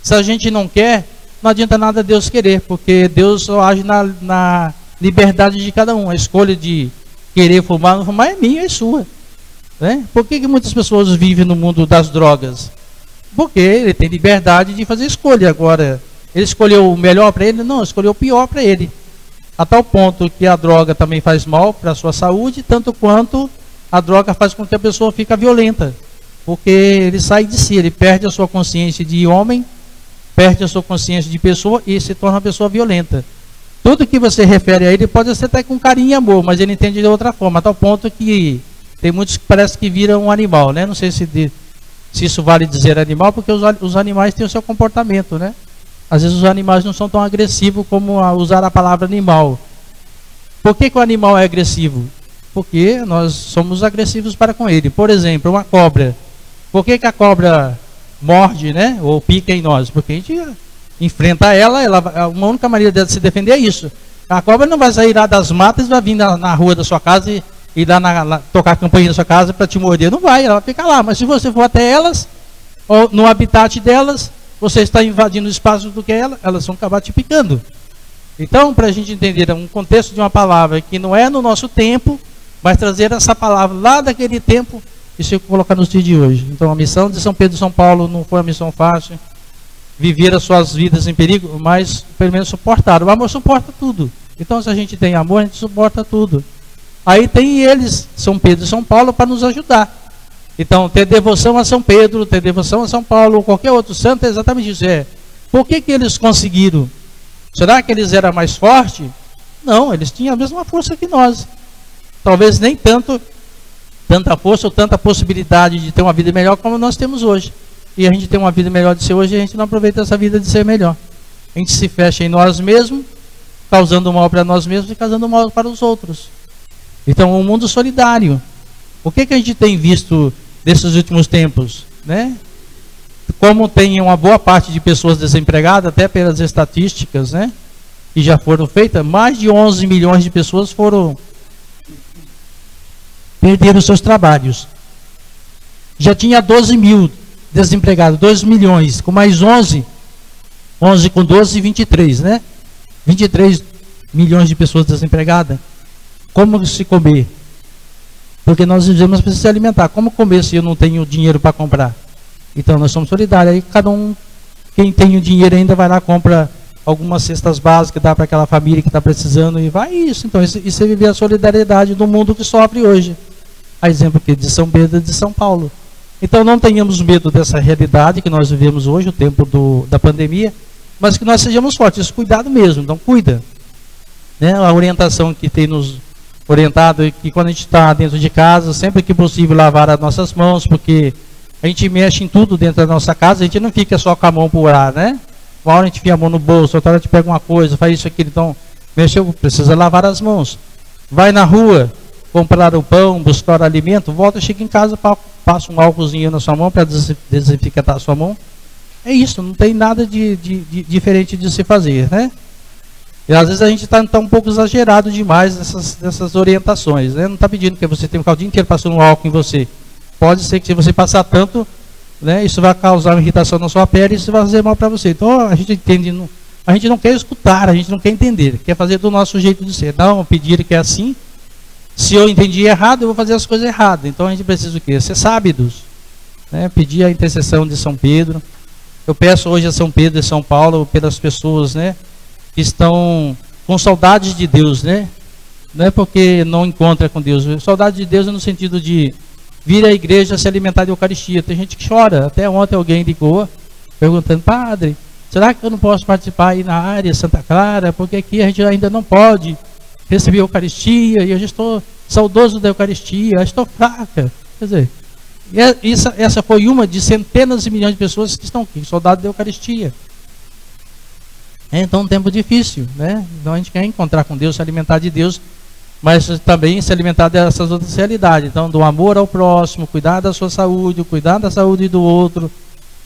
Se a gente não quer, não adianta nada Deus querer, porque Deus só age na liberdade de cada um. A escolha de querer fumar ou não fumar é minha, é sua. Né? Por que muitas pessoas vivem no mundo das drogas? Porque ele tem liberdade de fazer escolha. Agora, ele escolheu o melhor para ele? Não, escolheu o pior para ele. A tal ponto que a droga também faz mal para a sua saúde, tanto quanto a droga faz com que a pessoa fique violenta. Porque ele sai de si, ele perde a sua consciência de homem, perde a sua consciência de pessoa e se torna uma pessoa violenta. Tudo que você refere a ele pode ser até com carinho e amor, mas ele entende de outra forma, a tal ponto que tem muitos que parece que viram um animal, né? Não sei se isso vale dizer animal, porque os animais têm o seu comportamento, né? Às vezes os animais não são tão agressivos como usar a palavra animal. Por que o animal é agressivo? Porque nós somos agressivos para com ele. Por exemplo, uma cobra. Por que a cobra morde, né? Ou pica em nós? Porque a gente enfrenta ela, uma única maneira dela se defender é isso. A cobra não vai sair lá das matas e vai vir na rua da sua casa e lá tocar a campainha da sua casa para te morder. Não vai, ela vai ficar lá. Mas se você for até elas, ou no habitat delas, você está invadindo o espaço do que elas vão acabar te picando. Então, para a gente entender um contexto de uma palavra que não é no nosso tempo, mas trazer essa palavra lá daquele tempo e se colocar nos dias de hoje. Então, a missão de São Pedro e São Paulo não foi uma missão fácil. Viver as suas vidas em perigo, mas pelo menos suportaram. O amor suporta tudo. Então, se a gente tem amor, a gente suporta tudo. Aí tem eles, São Pedro e São Paulo, para nos ajudar. Então, ter devoção a São Pedro, ter devoção a São Paulo, ou qualquer outro santo, é exatamente isso. Por que eles conseguiram? Será que eles eram mais fortes? Não, eles tinham a mesma força que nós. Talvez nem tanta força ou tanta possibilidade de ter uma vida melhor como nós temos hoje. E a gente tem uma vida melhor de ser hoje e a gente não aproveita essa vida de ser melhor. A gente se fecha em nós mesmos, causando mal para nós mesmos e causando mal para os outros. Então, um mundo solidário. O que a gente tem visto desses últimos tempos, né? Como tem uma boa parte de pessoas desempregadas, até pelas estatísticas, né? Que já foram feitas, mais de 11 milhões de pessoas perderam seus trabalhos. Já tinha 12 mil desempregados, 2 milhões, com mais 11 com 12, 23, né? 23 milhões de pessoas desempregadas. Como se comer? Porque nós vivemos para se alimentar. Como comer se eu não tenho dinheiro para comprar? Então nós somos solidários. Aí cada um, quem tem o dinheiro ainda vai lá, compra algumas cestas básicas, dá para aquela família que está precisando e vai isso. Então isso é viver a solidariedade do mundo que sofre hoje. A exemplo aqui de São Pedro e de São Paulo. Então não tenhamos medo dessa realidade que nós vivemos hoje, o tempo da pandemia, mas que nós sejamos fortes. Cuidado mesmo, então cuida. Né? A orientação que tem nos orientado é que quando a gente está dentro de casa, sempre que possível lavar as nossas mãos, porque a gente mexe em tudo dentro da nossa casa, a gente não fica só com a mão por ar, né? Uma hora a gente enfia a mão no bolso, outra hora a gente pega uma coisa, faz isso, aquilo, então mexeu, precisa lavar as mãos. Vai na rua, comprar o pão, buscar alimento, volta, chega em casa, passa um álcoolzinho na sua mão para desinfectar a sua mão. É isso, não tem nada de diferente de se fazer, né? E às vezes a gente está um pouco exagerado demais nessas orientações, né? Não está pedindo que você tenha o dia inteiro passando um álcool em você. Pode ser que se você passar tanto, né, isso vai causar uma irritação na sua pele e isso vai fazer mal para você. Então a gente entende, a gente não quer escutar, a gente não quer entender, quer fazer do nosso jeito de ser. Não, pedir que é assim. Se eu entendi errado, eu vou fazer as coisas erradas. Então a gente precisa o quê? Ser sábios, né? Pedir a intercessão de São Pedro. Eu peço hoje a São Pedro e São Paulo pelas pessoas, né, que estão com saudades de Deus, né? Não é porque não encontra com Deus. Saudade de Deus é no sentido de vir à igreja se alimentar de Eucaristia. Tem gente que chora. Até ontem alguém ligou perguntando: padre, será que eu não posso participar aí na área Santa Clara? Porque aqui a gente ainda não pode receber a Eucaristia e eu já estou saudoso da Eucaristia, eu estou fraca. Quer dizer, essa foi uma de centenas de milhões de pessoas que estão aqui, saudade da Eucaristia. Então, um tempo difícil, né? Então, a gente quer encontrar com Deus, se alimentar de Deus. mas também se alimentar dessas outras realidades. Então, do amor ao próximo, cuidar da sua saúde, cuidar da saúde do outro,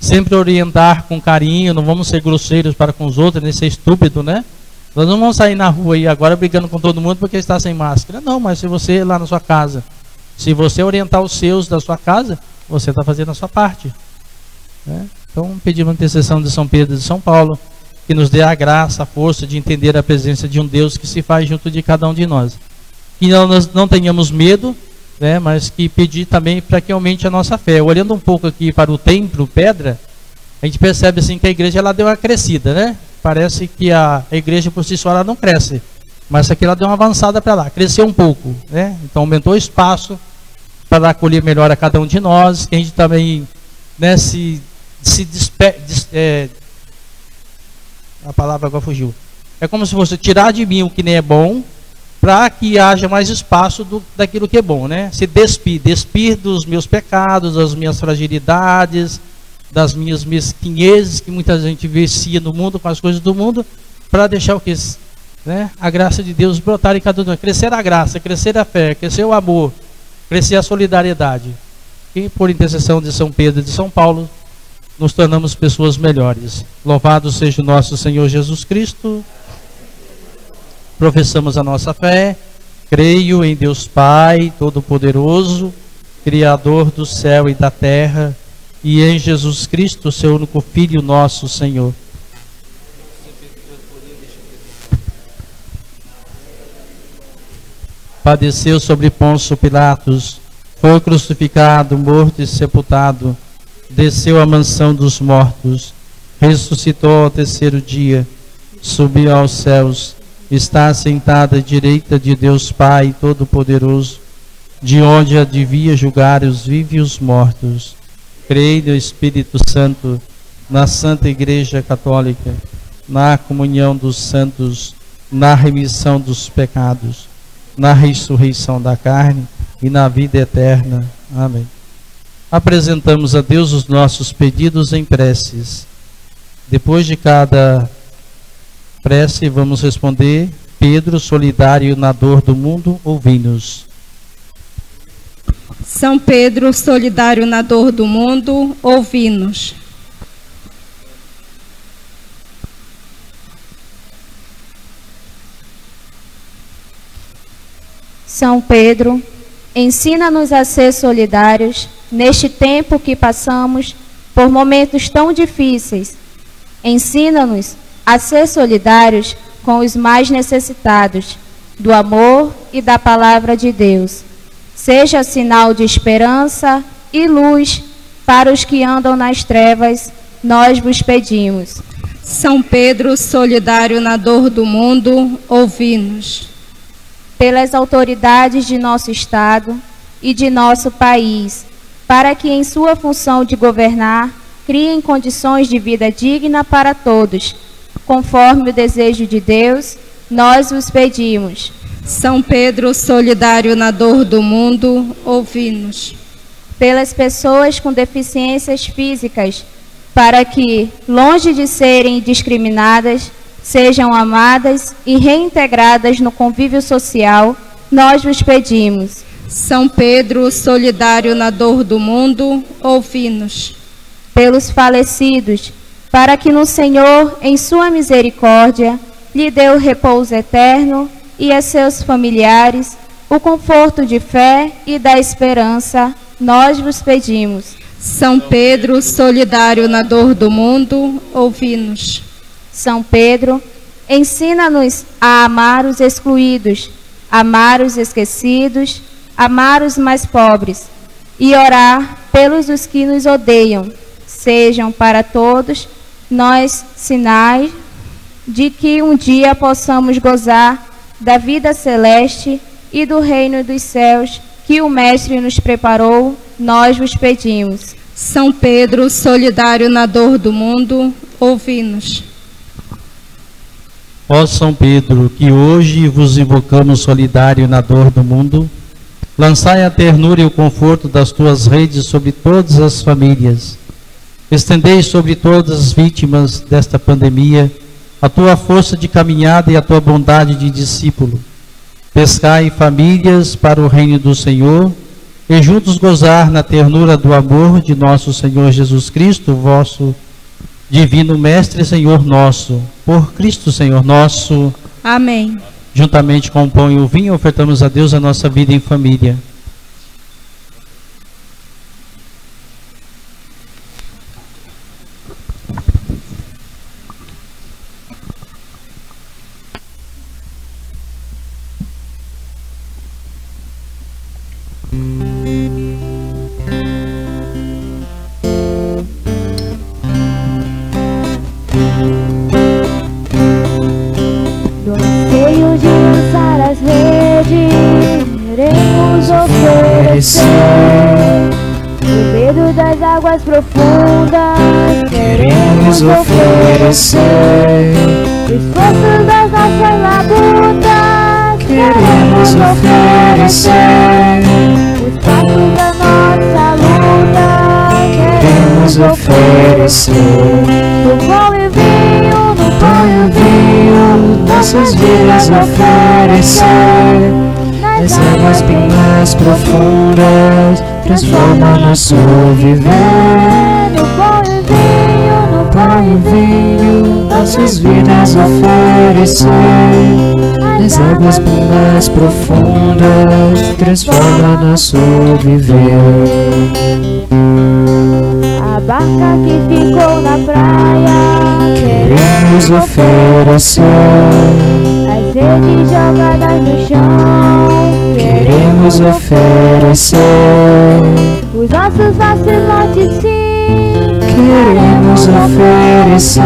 sempre orientar com carinho, não vamos ser grosseiros para com os outros, nem ser estúpido, né? Nós não vamos sair na rua e agora brigando com todo mundo porque está sem máscara. Não, mas se você lá na sua casa, se você orientar os seus da sua casa, você está fazendo a sua parte, né? Então, pedimos a intercessão de São Pedro e de São Paulo, que nos dê a graça, a força de entender a presença de um Deus que se faz junto de cada um de nós. Que nós não tenhamos medo, né, mas que pedir também para que aumente a nossa fé. Olhando um pouco aqui para o templo, pedra, a gente percebe assim que a igreja ela deu uma crescida, né? Parece que a igreja por si só ela não cresce, mas aqui ela deu uma avançada para lá, cresceu um pouco, né? Então aumentou o espaço para acolher melhor a cada um de nós, que a gente também, né, a palavra agora fugiu. É como se fosse tirar de mim o que nem é bom, para que haja mais espaço daquilo que é bom, né? Se despir dos meus pecados, das minhas fragilidades, das minhas mesquinhezes que muita gente vicia no mundo, com as coisas do mundo, para deixar o que, né? A graça de Deus brotar em cada um, crescer a graça, crescer a fé, crescer o amor, crescer a solidariedade. E por intercessão de São Pedro e de São Paulo, nos tornamos pessoas melhores. Louvado seja o nosso Senhor Jesus Cristo. Professamos a nossa fé, creio em Deus Pai Todo-Poderoso, Criador do céu e da terra, e em Jesus Cristo, seu único Filho, nosso Senhor. Padeceu sobre Pôncio Pilatos, foi crucificado, morto e sepultado, desceu à mansão dos mortos, ressuscitou ao terceiro dia, subiu aos céus, está sentada à direita de Deus Pai Todo-Poderoso, de onde há de vir julgar os vivos e os mortos. Creio no Espírito Santo, na Santa Igreja Católica, na comunhão dos santos, na remissão dos pecados, na ressurreição da carne e na vida eterna. Amém. Apresentamos a Deus os nossos pedidos em preces. Depois de cada prece, vamos responder. Pedro, solidário na dor do mundo, ouvi-nos. São Pedro, solidário na dor do mundo, ouvi-nos. São Pedro, ensina-nos a ser solidários neste tempo que passamos por momentos tão difíceis. Ensina-nos a ser solidários com os mais necessitados do amor e da palavra de Deus. Seja sinal de esperança e luz para os que andam nas trevas, nós vos pedimos. São Pedro, solidário na dor do mundo, ouvi-nos. Pelas autoridades de nosso Estado e de nosso país, para que em sua função de governar, criem condições de vida digna para todos, conforme o desejo de Deus, nós vos pedimos. São Pedro, solidário na dor do mundo, ouvi-nos. Pelas pessoas com deficiências físicas, para que, longe de serem discriminadas, sejam amadas e reintegradas no convívio social, nós vos pedimos. São Pedro, solidário na dor do mundo, ouvi-nos. Pelos falecidos, para que no Senhor, em sua misericórdia, lhe dê o repouso eterno e a seus familiares o conforto de fé e da esperança, nós vos pedimos. São Pedro, solidário na dor do mundo, ouvi-nos. São Pedro, ensina-nos a amar os excluídos, amar os esquecidos, amar os mais pobres e orar pelos os que nos odeiam. Sejam para todos nós sinais de que um dia possamos gozar da vida celeste e do reino dos céus que o Mestre nos preparou, nós vos pedimos. São Pedro, solidário na dor do mundo, ouvi-nos. Ó São Pedro, que hoje vos invocamos solidário na dor do mundo, lançai a ternura e o conforto das tuas redes sobre todas as famílias. Estendei sobre todas as vítimas desta pandemia a tua força de caminhada e a tua bondade de discípulo. pescai famílias para o reino do Senhor, e juntos gozar na ternura do amor de nosso Senhor Jesus Cristo, vosso divino Mestre, Senhor nosso. Por Cristo, Senhor nosso. Amém. Juntamente com o pão e o vinho, ofertamos a Deus a nossa vida em família. Do anseio de lançar as redes, queremos oferecer. No medo das águas profundas, queremos oferecer. Esforços das nossas labutas, queremos oferecer. Os passos da nossa luta, queremos oferecer. No pão e vinho, no pão e vinho, nossas vidas oferecer. Nas águas bem mais profundas, transforma nosso viver. No pão e vinho, no pão e vinho, nossas vidas oferecer. Nas águas bem mais profundas, transforma nosso viver. A barca que ficou na praia, queremos oferecer. As redes jogadas no chão, queremos oferecer. Os nossos vacilantes sim, queremos oferecer.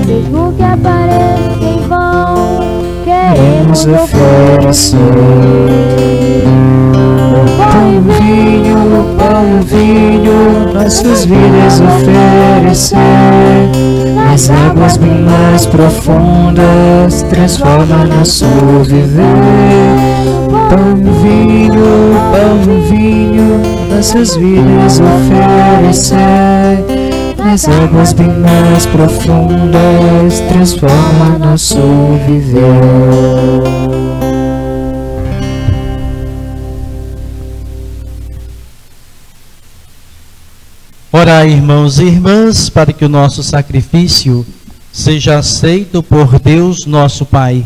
Mesmo que apareça em vão, queremos oferecer. No pão e vinho, no pão e vinho, nossas vidas oferecer. Nas águas bem mais profundas, transforma nosso viver. Pão e vinho, nossas vidas oferecer. Nas águas bem mais profundas, transforma nosso viver. Orai, irmãos e irmãs, para que o nosso sacrifício seja aceito por Deus, nosso Pai.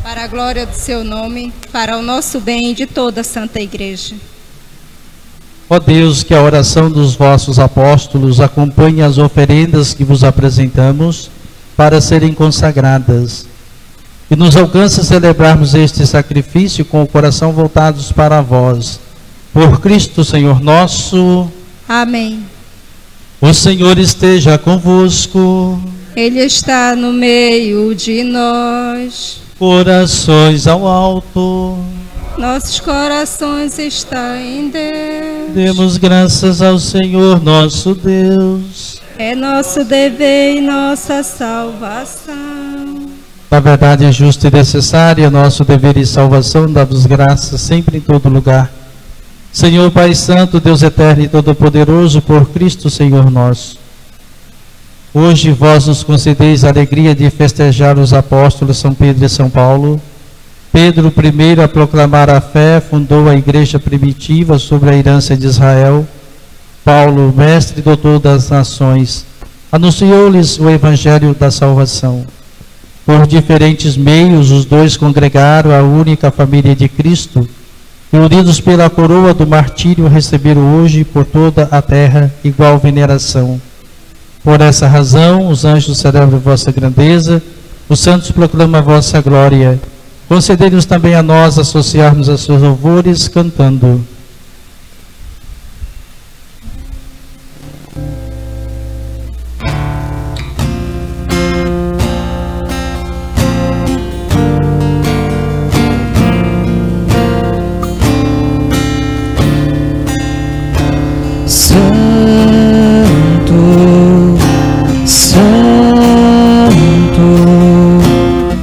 Para a glória do seu nome, para o nosso bem e de toda a Santa Igreja. Ó Deus, que a oração dos vossos apóstolos acompanhe as oferendas que vos apresentamos para serem consagradas. E nos alcance a celebrarmos este sacrifício com o coração voltados para vós. Por Cristo, Senhor nosso. Amém. O Senhor esteja convosco. Ele está no meio de nós. Corações ao alto. Nossos corações estão em Deus. Demos graças ao Senhor nosso Deus. É nosso dever e nossa salvação. Na verdade, é justo e necessário, é nosso dever e salvação, dá-vos graças sempre em todo lugar. Senhor Pai Santo, Deus eterno e todo-poderoso, por Cristo Senhor nosso. Hoje vós nos concedeis a alegria de festejar os apóstolos São Pedro e São Paulo. Pedro, primeiro a proclamar a fé, fundou a igreja primitiva sobre a herança de Israel. Paulo, mestre e doutor das nações, anunciou-lhes o evangelho da salvação. Por diferentes meios, os dois congregaram a única família de Cristo e, unidos pela coroa do martírio, receberam hoje por toda a terra igual veneração. Por essa razão, os anjos celebram vossa grandeza, os santos proclamam a vossa glória. Concedei-nos também a nós associarmos a seus louvores cantando.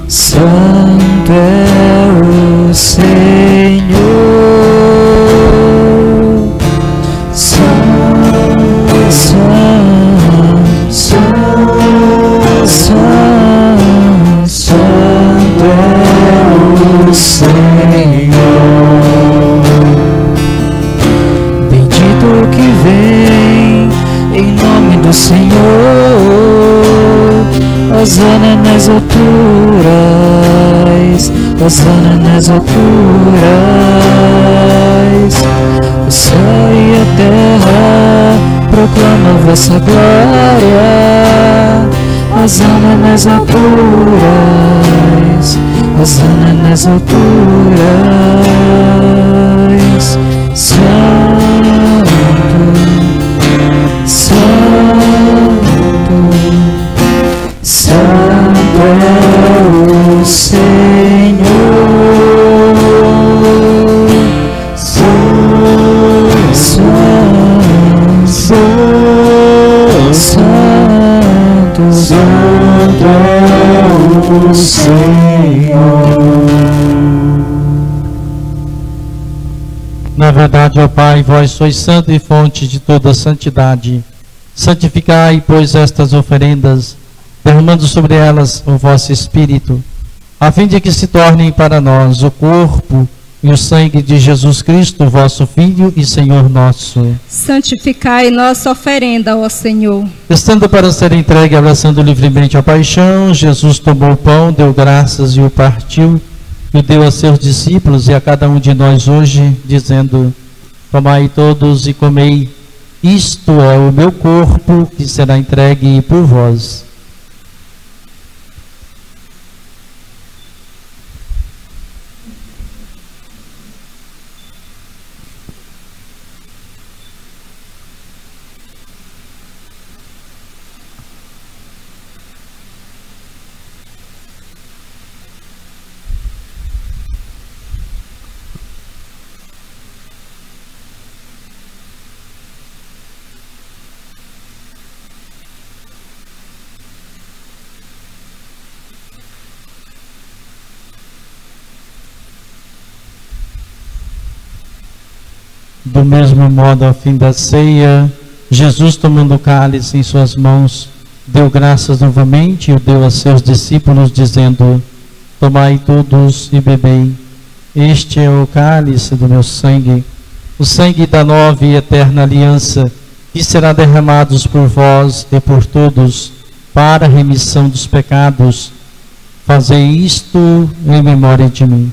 Santo é o Senhor. Hosana nas alturas, Hosana nas alturas. O céu e a terra proclamam vossa glória. Hosana nas alturas, Hosana nas alturas. Santo, Santo, Santo é o Senhor. Santo, Santo, Santo é o Senhor. Na verdade, ó Pai, vós sois santo e fonte de toda santidade. Santificai, pois, estas oferendas, derramando sobre elas o vosso Espírito, a fim de que se tornem para nós o corpo e o sangue de Jesus Cristo, vosso Filho e Senhor nosso. Santificai nossa oferenda, ó Senhor. Estando para ser entregue, abraçando livremente a paixão, Jesus tomou o pão, deu graças e o partiu, e deu a seus discípulos e a cada um de nós hoje, dizendo: tomai todos e comei, isto é o meu corpo que será entregue por vós. Do mesmo modo, ao fim da ceia, Jesus, tomando o cálice em suas mãos, deu graças novamente e o deu a seus discípulos, dizendo: tomai todos e bebei, este é o cálice do meu sangue, o sangue da nova e eterna aliança, que será derramado por vós e por todos, para a remissão dos pecados. Fazei isto em memória de mim.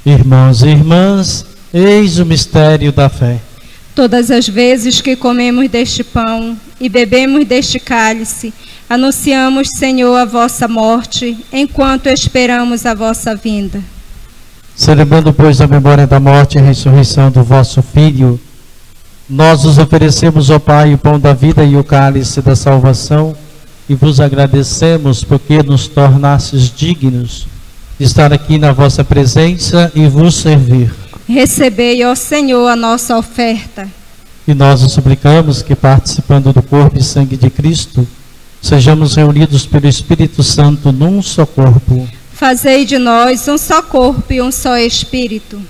Irmãos e irmãs, eis o mistério da fé. Todas as vezes que comemos deste pão e bebemos deste cálice, anunciamos, Senhor, a vossa morte, enquanto esperamos a vossa vinda. Celebrando, pois, a memória da morte e ressurreição do vosso Filho, nós os oferecemos, ó Pai, o pão da vida e o cálice da salvação, e vos agradecemos porque nos tornastes dignos de estar aqui na vossa presença e vos servir. Recebei, ó Senhor, a nossa oferta. E nós os suplicamos que, participando do corpo e sangue de Cristo, sejamos reunidos pelo Espírito Santo num só corpo. Fazei de nós um só corpo e um só Espírito.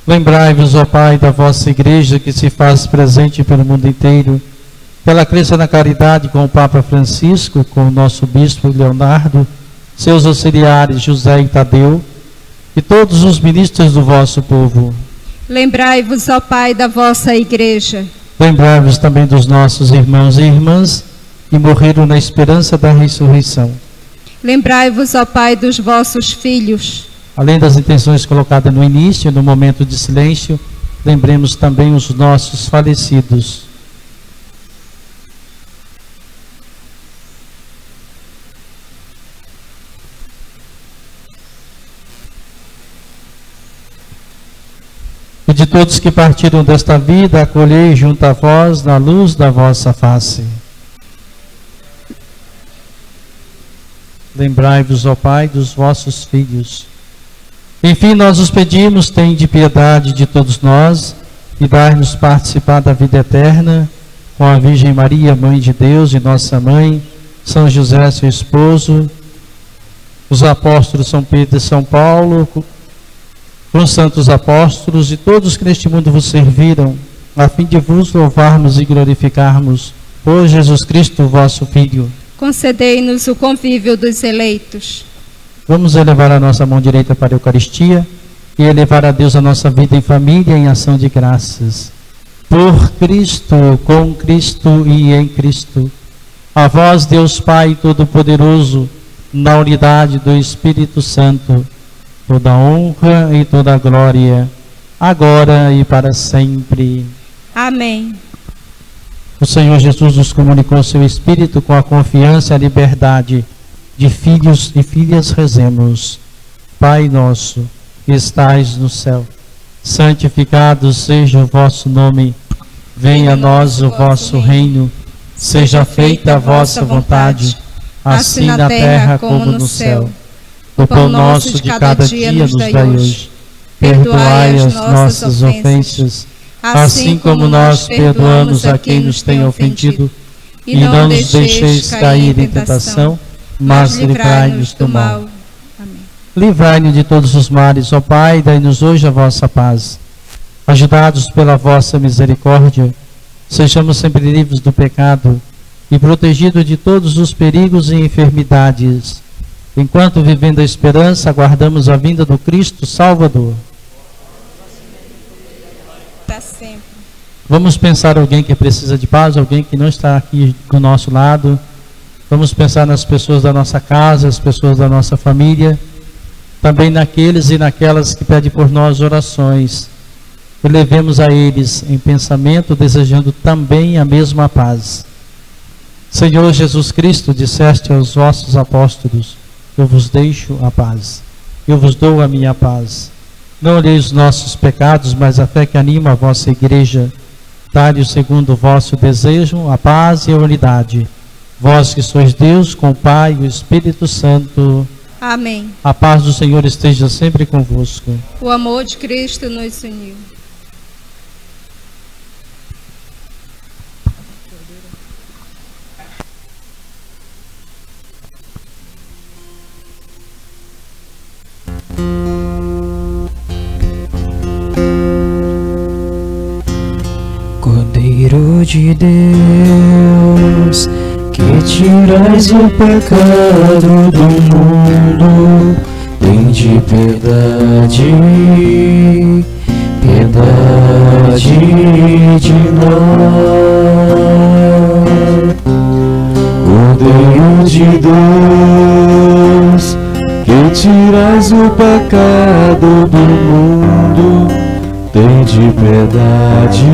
Lembrai-vos, ó Pai, da vossa Igreja que se faz presente pelo mundo inteiro, que ela cresça na caridade com o Papa Francisco, com o nosso Bispo Leonardo, seus auxiliares José e Tadeu, e todos os ministros do vosso povo. Lembrai-vos, ó Pai, da vossa Igreja. Lembrai-vos também dos nossos irmãos e irmãs que morreram na esperança da ressurreição. Lembrai-vos, ó Pai, dos vossos filhos. Além das intenções colocadas no início, no momento de silêncio, lembremos também os nossos falecidos. E de todos que partiram desta vida, acolhei junto a vós na luz da vossa face. Lembrai-vos, ó Pai, dos vossos filhos. Enfim, nós os pedimos, tende piedade de todos nós e dai-nos participar da vida eterna com a Virgem Maria, Mãe de Deus e nossa Mãe, São José, seu esposo, os apóstolos São Pedro e São Paulo, com os santos apóstolos e todos que neste mundo vos serviram, a fim de vos louvarmos e glorificarmos por Jesus Cristo, vosso Filho. Concedei-nos o convívio dos eleitos. Vamos elevar a nossa mão direita para a Eucaristia e elevar a Deus a nossa vida em família em ação de graças. Por Cristo, com Cristo e em Cristo. A vós, Deus Pai Todo-Poderoso, na unidade do Espírito Santo, toda honra e toda glória, agora e para sempre. Amém. O Senhor Jesus nos comunicou seu Espírito com a confiança e a liberdade de filhos e filhas. Rezemos. Pai nosso, que estais no céu, santificado seja o vosso nome. Venha a nós o vosso reino. Seja feita a vossa vontade, assim na terra como no céu. O pão nosso de cada dia nos dai hoje. Perdoai as nossas ofensas, assim como nós perdoamos a quem nos tem ofendido. E não nos deixeis cair em tentação, mas livrai-nos do mal. Livrai-nos de todos os males, ó Pai, dai-nos hoje a vossa paz. Ajudados pela vossa misericórdia, sejamos sempre livres do pecado e protegidos de todos os perigos e enfermidades, enquanto, vivendo a esperança, aguardamos a vinda do Cristo Salvador. Para sempre. Vamos pensar alguém que precisa de paz, alguém que não está aqui do nosso lado. Vamos pensar nas pessoas da nossa casa, as pessoas da nossa família, também naqueles e naquelas que pedem por nós orações. E levemos a eles em pensamento, desejando também a mesma paz. Senhor Jesus Cristo, disseste aos vossos apóstolos: eu vos deixo a paz, eu vos dou a minha paz. Não olheis os nossos pecados, mas a fé que anima a vossa igreja. Dai-lhe segundo o vosso desejo a paz e a unidade. Vós que sois Deus, com o Pai e o Espírito Santo. Amém. A paz do Senhor esteja sempre convosco. O amor de Cristo nos uniu. Cordeiro de Deus, que tirais o pecado do mundo, tende piedade, piedade de nós. Cordeiro de Deus, que tirais o pecado do mundo, tende piedade,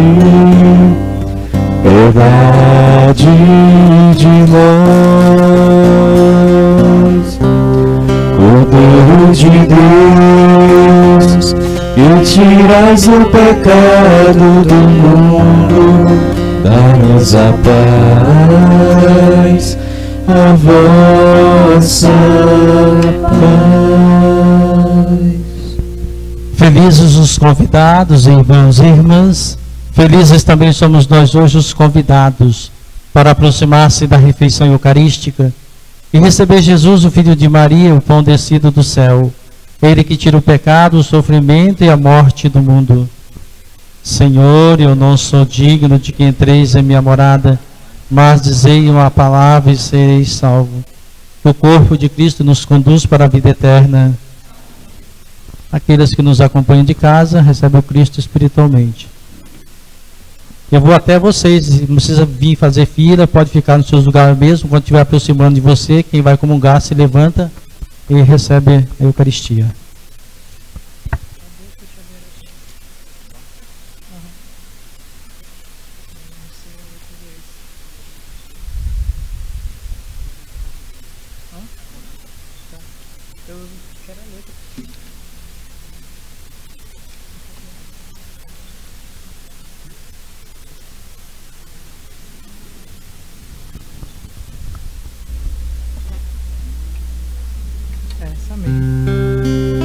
piedade de nós. Cordeiro de Deus, que tirais o pecado do mundo, dai-nos a paz, a vossa paz. Felizes os convidados, irmãos e irmãs. Felizes também somos nós hoje, os convidados, para aproximar-se da refeição eucarística e receber Jesus, o Filho de Maria, o pão descido do céu. Ele que tira o pecado, o sofrimento e a morte do mundo. Senhor, eu não sou digno de que entreis em minha morada, mas dizei uma palavra e sereis salvo. O corpo de Cristo nos conduz para a vida eterna. Aqueles que nos acompanham de casa recebem o Cristo espiritualmente. Eu vou até vocês, não precisa vir fazer fila, pode ficar nos seus lugares mesmo. Quando estiver aproximando de você, quem vai comungar se levanta e recebe a Eucaristia. Essa mesmo.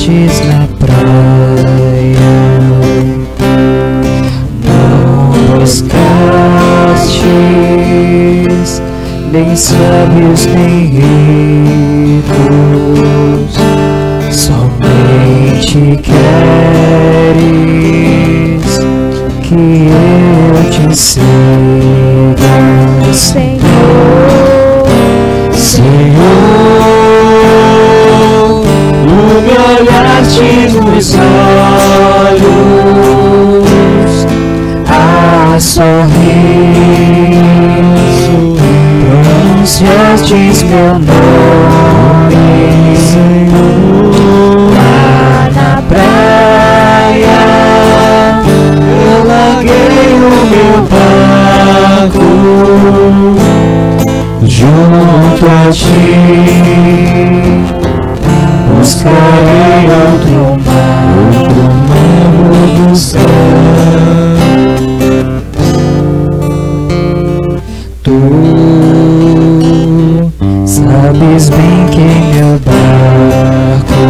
anunciastes na praia, não buscastes nem sábios nem ricos, somente queres que eu te siga, Senhor. Senhor, tu me olhaste nos olhos a sorrir, pronunciastes meu nome, Senhor. Lá na praia eu larguei o meu barco junto a ti, buscarei outro mar vou buscar. Tu sabes bem que meu barco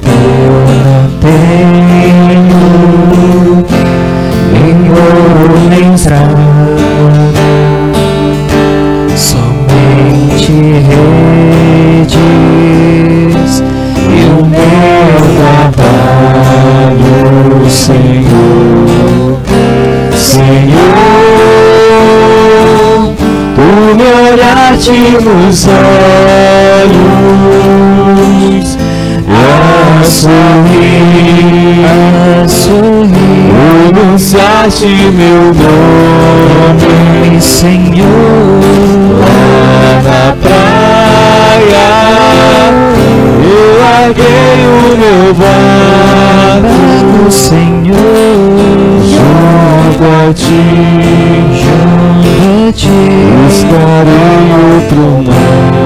eu não tenho nem ouro nem prata, somente redes e o meu trabalho, Senhor. Senhor, tu me olhaste nos olhos a sorrir, pronunciaste meu nome, Senhor. Lá na praia eu larguei o meu barco, Senhor, junto a ti, buscarei outro mar.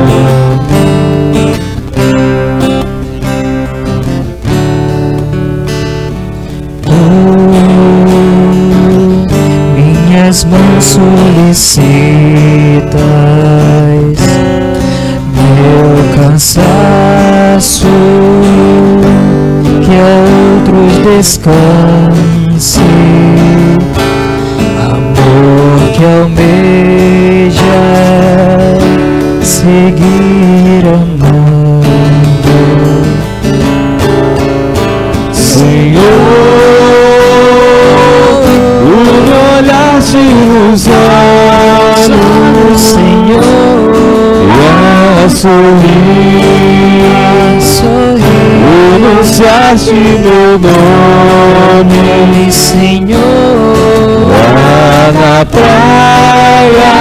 Minhas mãos solicitas, meu cansaço, que a outros descanse, amor que almeja seguir amando, Senhor. Tu me olhaste nos olhos, Senhor, e a sorrir, pronunciaste meu nome, Senhor. Lá na praia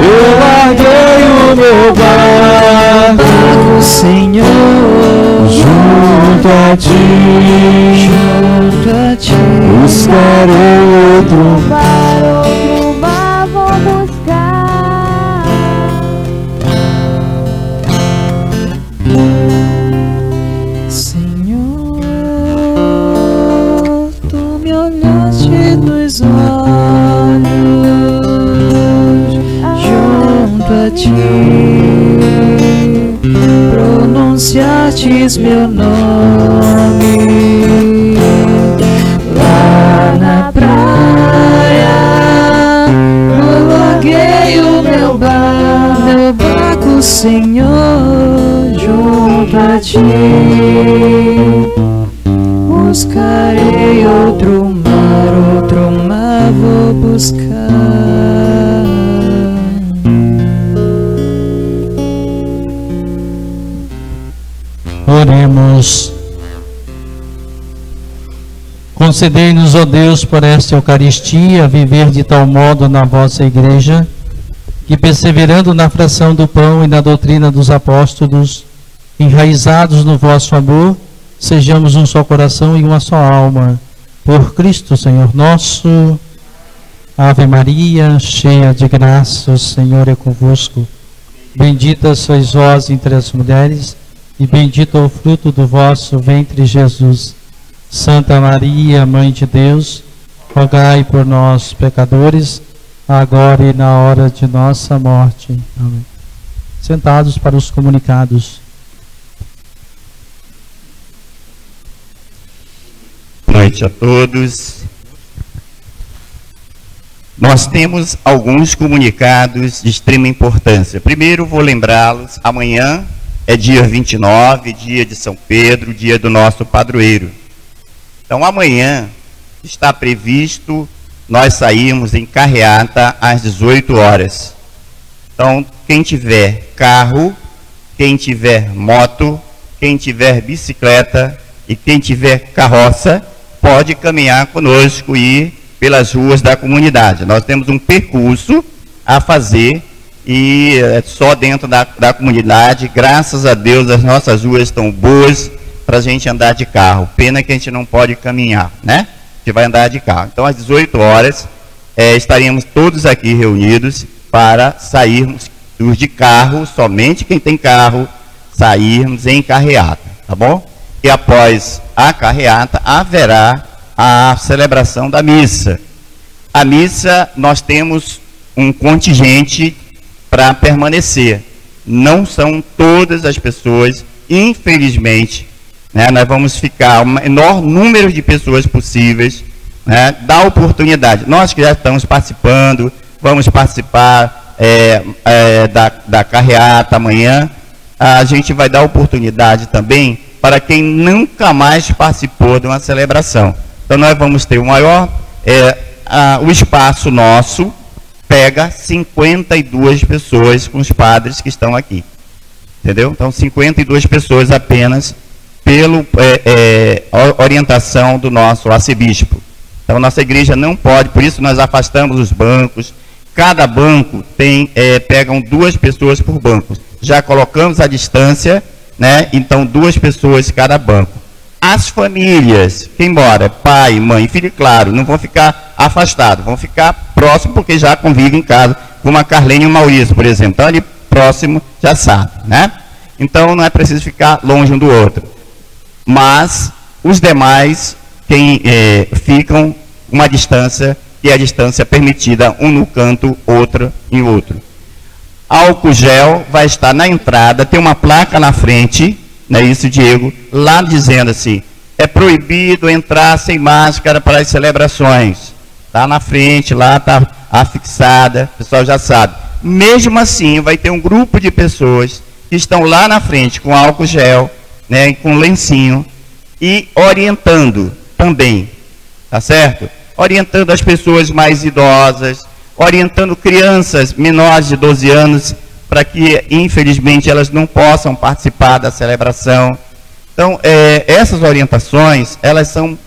eu larguei o meu barco, Senhor, junto a ti, buscarei outro mar vou buscar. Senhor, tu me olhaste nos olhos junto a ti, pronunciastes meu nome. Lá na praia eu larguei o meu barco, Senhor, junto a ti, buscarei outro mar vou buscar. Oremos. Concedei-nos, ó Deus, por esta Eucaristia, viver de tal modo na vossa Igreja, que perseverando na fração do pão e na doutrina dos apóstolos, enraizados no vosso amor, sejamos um só coração e uma só alma. Por Cristo, Senhor nosso. Ave Maria, cheia de graça, o Senhor é convosco. Bendita sois vós entre as mulheres, e bendito é o fruto do vosso ventre, Jesus. Santa Maria, Mãe de Deus, rogai por nós, pecadores, agora e na hora de nossa morte. Amém. Sentados para os comunicados. noite a todos. Nós temos alguns comunicados de extrema importância. Primeiro, vou lembrá-los, amanhã é dia 29, dia de São Pedro, dia do nosso padroeiro. Então, amanhã está previsto nós sairmos em carreata às 18 horas. Então, quem tiver carro, quem tiver moto, quem tiver bicicleta e quem tiver carroça, pode caminhar conosco e ir pelas ruas da comunidade. Nós temos um percurso a fazer e é só dentro da comunidade. Graças a Deus as nossas ruas estão boas para a gente andar de carro. Pena que a gente não pode caminhar, né? A gente vai andar de carro. Então às 18 horas estaremos todos aqui reunidos para sairmos de carro, somente quem tem carro, sairmos em carreata, tá bom? E após a carreata haverá a celebração da missa. A missa, nós temos um contingente para permanecer. Não são todas as pessoas, infelizmente, né? Nós vamos ficar o menor número de pessoas possíveis, né? Dá oportunidade. Nós que já estamos participando, vamos participar da carreata amanhã. A gente vai dar oportunidade também para quem nunca mais participou de uma celebração. Então nós vamos ter o maior, o espaço nosso pega 52 pessoas com os padres que estão aqui, entendeu? Então 52 pessoas apenas pela orientação do nosso arcebispo. Então nossa igreja não pode, por isso nós afastamos os bancos. Cada banco pegam 2 pessoas por banco. Já colocamos a distância, né? Então 2 pessoas cada banco. As famílias, quem mora, pai, mãe, filho, claro, não vão ficar afastados, vão ficar próximos porque já convivem em casa, como a Carlene e o Maurício, por exemplo. Então ali próximo já sabe, né? Então não é preciso ficar longe um do outro. Mas os demais, quem ficam uma distância, que é a distância permitida, um no canto, outro em outro. Álcool gel vai estar na entrada, tem uma placa na frente, não é isso, Diego? Lá dizendo assim, é proibido entrar sem máscara para as celebrações. Está na frente, lá está afixada, o pessoal já sabe. Mesmo assim, vai ter um grupo de pessoas que estão lá na frente com álcool gel, né, com lencinho, e orientando também, tá certo? Orientando as pessoas mais idosas, orientando crianças menores de 12 anos, para que, infelizmente, elas não possam participar da celebração. Então, essas orientações, elas são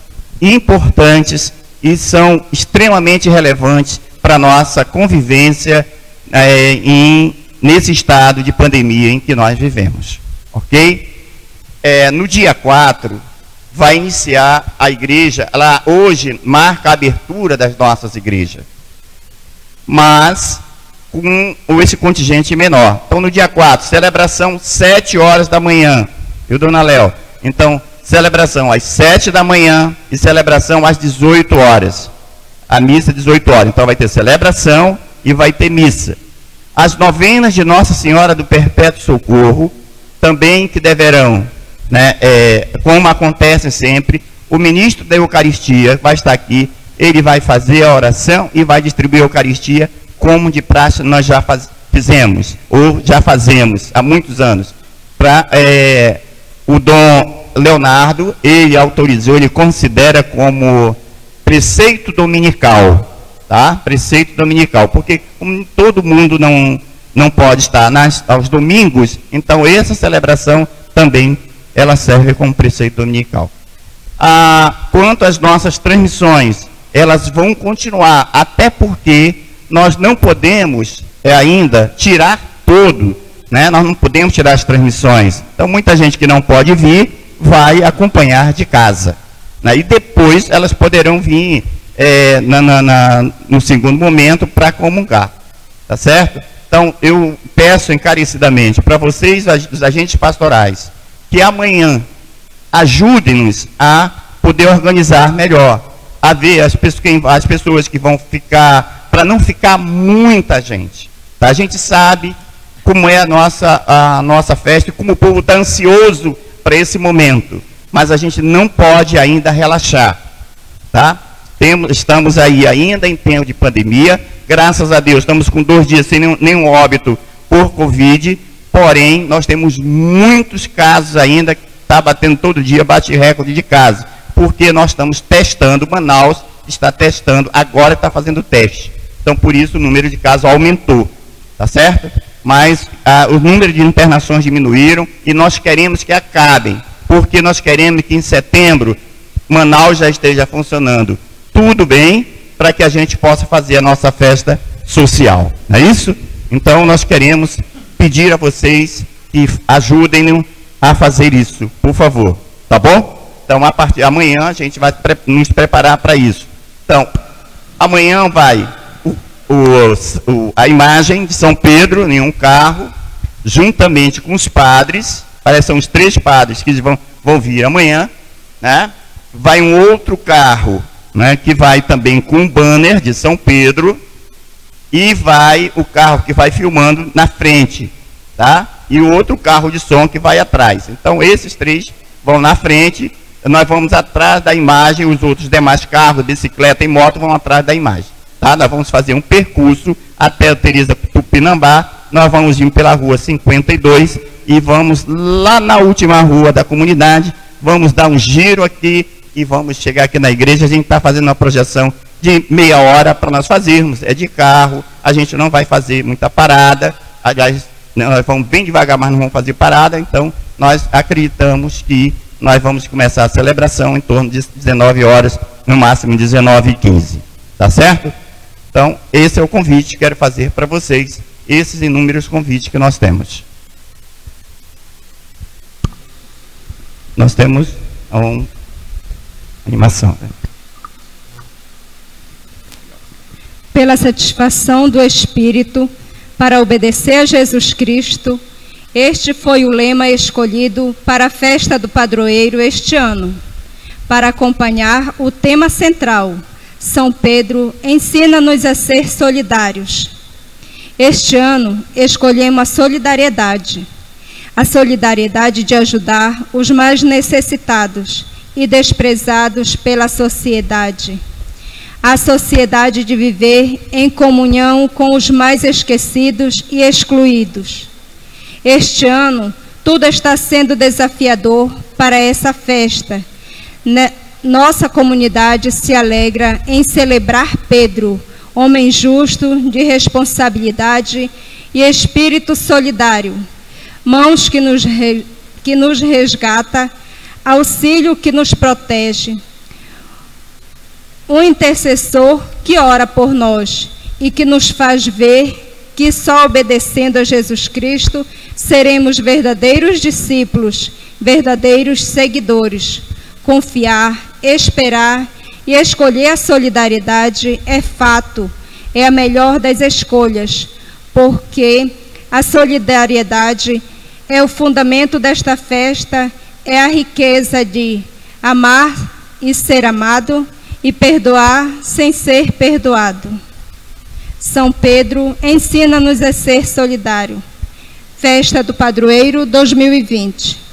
importantes e são extremamente relevantes para a nossa convivência nesse estado de pandemia em que nós vivemos. Ok? No dia 4, vai iniciar a igreja, ela hoje marca a abertura das nossas igrejas, mas com esse contingente menor. Então, no dia 4, celebração 7 horas da manhã, viu, dona Léo? Então, celebração às 7 da manhã e celebração às 18 horas. A missa 18 horas. Então, vai ter celebração e vai ter missa. As novenas de Nossa Senhora do Perpétuo Socorro, também que deverão, né, como acontece sempre, o ministro da Eucaristia vai estar aqui, ele vai fazer a oração e vai distribuir a Eucaristia, como de praxe nós já fizemos, ou já fazemos há muitos anos. O Dom Leonardo, ele autorizou, ele considera como preceito dominical, tá? Preceito dominical, porque como todo mundo não pode estar aos domingos, então essa celebração também ela serve como preceito dominical. Quanto às nossas transmissões, elas vão continuar, até porque nós não podemos ainda tirar todo, né? Nós não podemos tirar as transmissões. Então, muita gente que não pode vir, vai acompanhar de casa, né? E depois elas poderão vir no segundo momento para comungar, tá certo? Então, eu peço encarecidamente para vocês, os agentes pastorais, que amanhã ajudem-nos a poder organizar melhor, a ver as pessoas que vão ficar, para não ficar muita gente. Tá? A gente sabe como é a nossa festa e como o povo está ansioso para esse momento, mas a gente não pode ainda relaxar. tá? Estamos aí ainda em tempo de pandemia, graças a Deus estamos com 2 dias sem nenhum óbito por Covid, porém nós temos muitos casos ainda, que está batendo todo dia, bate recorde de casos, porque nós estamos testando, Manaus está testando, agora está fazendo teste, então por isso o número de casos aumentou, tá certo? Mas o número de internações diminuíram e nós queremos que acabem, porque nós queremos que em setembro Manaus já esteja funcionando tudo bem, para que a gente possa fazer a nossa festa social, não é isso? Então nós queremos pedir a vocês que ajudem-nos a fazer isso, por favor, tá bom? Então a partir de amanhã a gente vai nos preparar para isso. Então, amanhã vai a imagem de São Pedro em um carro, juntamente com os padres, parece que são os 3 padres que vão vir amanhã, né? Vai um outro carro, né, que vai também com um banner de São Pedro, e vai o carro que vai filmando na frente, tá? E o outro carro de som que vai atrás. Então esses 3 vão na frente, nós vamos atrás da imagem, os outros demais carros, bicicleta e moto vão atrás da imagem, tá? Nós vamos fazer um percurso até a Teresa Tupinambá, nós vamos ir pela rua 52 e vamos lá na última rua da comunidade, vamos dar um giro aqui e vamos chegar aqui na igreja. A gente está fazendo uma projeção de meia hora para nós fazermos, é de carro, a gente não vai fazer muita parada, aliás, nós vamos bem devagar, mas não vamos fazer parada, então nós acreditamos que nós vamos começar a celebração em torno de 19 horas, no máximo 19h15, tá certo? Então, esse é o convite que quero fazer para vocês, esses inúmeros convites que nós temos. Nós temos uma animação. Pela satisfação do Espírito, para obedecer a Jesus Cristo, este foi o lema escolhido para a festa do padroeiro este ano. Para acompanhar o tema central, São Pedro ensina-nos a ser solidários. Este ano, escolhemos a solidariedade de ajudar os mais necessitados e desprezados pela sociedade. A sociedade de viver em comunhão com os mais esquecidos e excluídos. Este ano, tudo está sendo desafiador para essa festa. Nossa comunidade se alegra em celebrar Pedro, homem justo, de responsabilidade e espírito solidário. Mãos que nos resgata, auxílio que nos protege, um intercessor que ora por nós e que nos faz ver que só obedecendo a Jesus Cristo seremos verdadeiros discípulos, verdadeiros seguidores. Confiar, esperar e escolher a solidariedade é fato, é a melhor das escolhas, porque a solidariedade é o fundamento desta festa, é a riqueza de amar e ser amado e perdoar sem ser perdoado. São Pedro ensina-nos a ser solidário. Festa do Padroeiro 2020.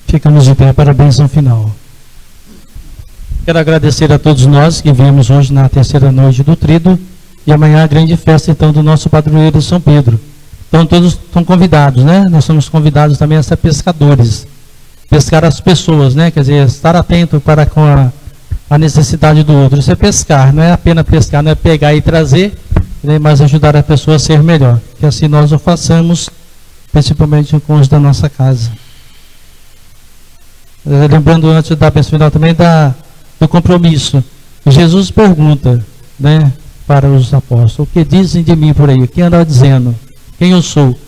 Ficamos de pé para a bênção final. Quero agradecer a todos nós que viemos hoje na terceira noite do Tríduo e amanhã a grande festa então do nosso padroeiro São Pedro. Então todos estão convidados, né? Nós somos convidados também a ser pescadores, pescar as pessoas, né? Quer dizer, estar atento para com a necessidade do outro. Isso é pescar, não é apenas pescar, não é pegar e trazer, né? Mas ajudar a pessoa a ser melhor. Que assim nós o façamos, principalmente com os da nossa casa. Lembrando antes da bênção final também do compromisso. Jesus pergunta, né, para os apóstolos: o que dizem de mim por aí? Quem anda dizendo? Quem eu sou?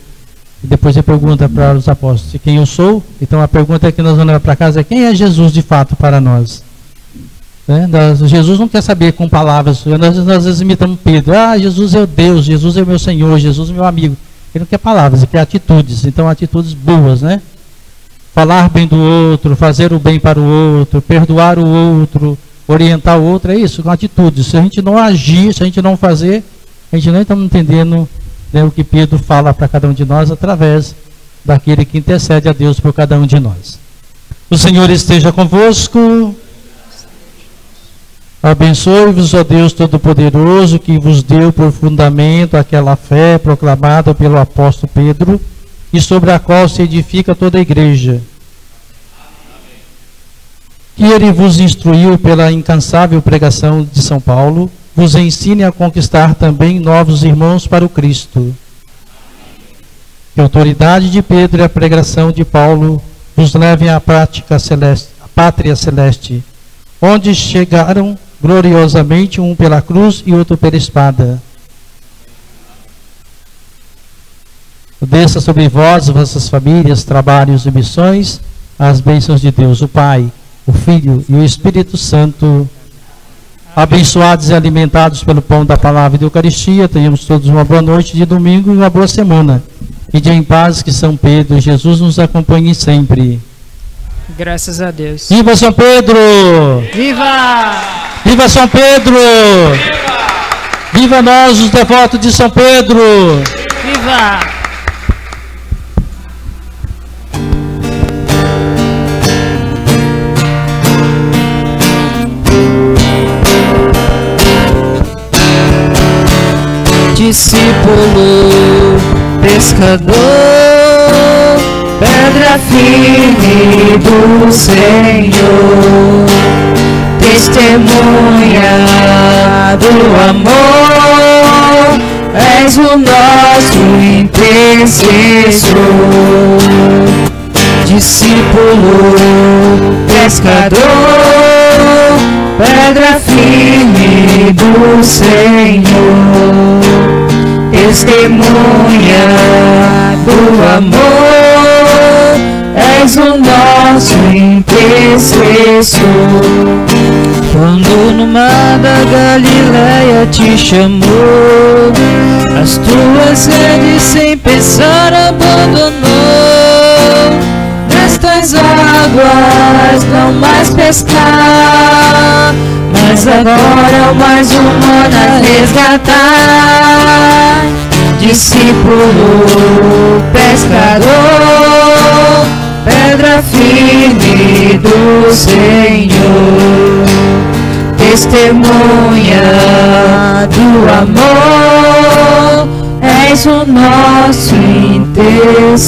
E depois ele pergunta para os apóstolos: quem eu sou? Então a pergunta que nós vamos levar para casa é: quem é Jesus de fato para nós? Né? Jesus não quer saber com palavras. Nós às vezes imitamos Pedro: ah, Jesus é o Deus, Jesus é o meu Senhor, Jesus é o meu amigo. Ele não quer palavras, ele quer atitudes. Então atitudes boas, né? Falar bem do outro, fazer o bem para o outro, perdoar o outro, orientar o outro, é isso, com atitudes. Se a gente não agir, se a gente não fazer, a gente não está entendendo, né, o que Pedro fala para cada um de nós através daquele que intercede a Deus por cada um de nós. O Senhor esteja convosco. Abençoe-vos, ó Deus Todo-Poderoso, que vos deu por fundamento aquela fé proclamada pelo apóstolo Pedro e sobre a qual se edifica toda a igreja. Que ele vos instruiu pela incansável pregação de São Paulo, vos ensine a conquistar também novos irmãos para o Cristo. Que a autoridade de Pedro e a pregação de Paulo vos levem à prática celeste, à pátria celeste, onde chegaram gloriosamente um pela cruz e outro pela espada. Desça sobre vós, vossas famílias, trabalhos e missões, as bênçãos de Deus, o Pai, o Filho e o Espírito Santo. Abençoados e alimentados pelo pão da palavra e da Eucaristia, tenhamos todos uma boa noite de domingo e uma boa semana. E de em paz que São Pedro e Jesus nos acompanhem sempre. Graças a Deus. Viva São Pedro! Viva! Viva São Pedro! Viva! Viva nós, os devotos de São Pedro! Viva! Discípulo, pescador, pedra firme do Senhor, testemunha do amor, és o nosso intercessor. Discípulo, pescador, pedra firme do Senhor, testemunha do amor, és o nosso intercessor. Quando no mar da Galileia te chamou, as tuas redes sem pensar abandonou. Nestas águas não mais pescar, mas agora o mais humano a resgatar. Discípulo, pescador, pedra firme do Senhor, testemunha do amor, és o nosso intercessor.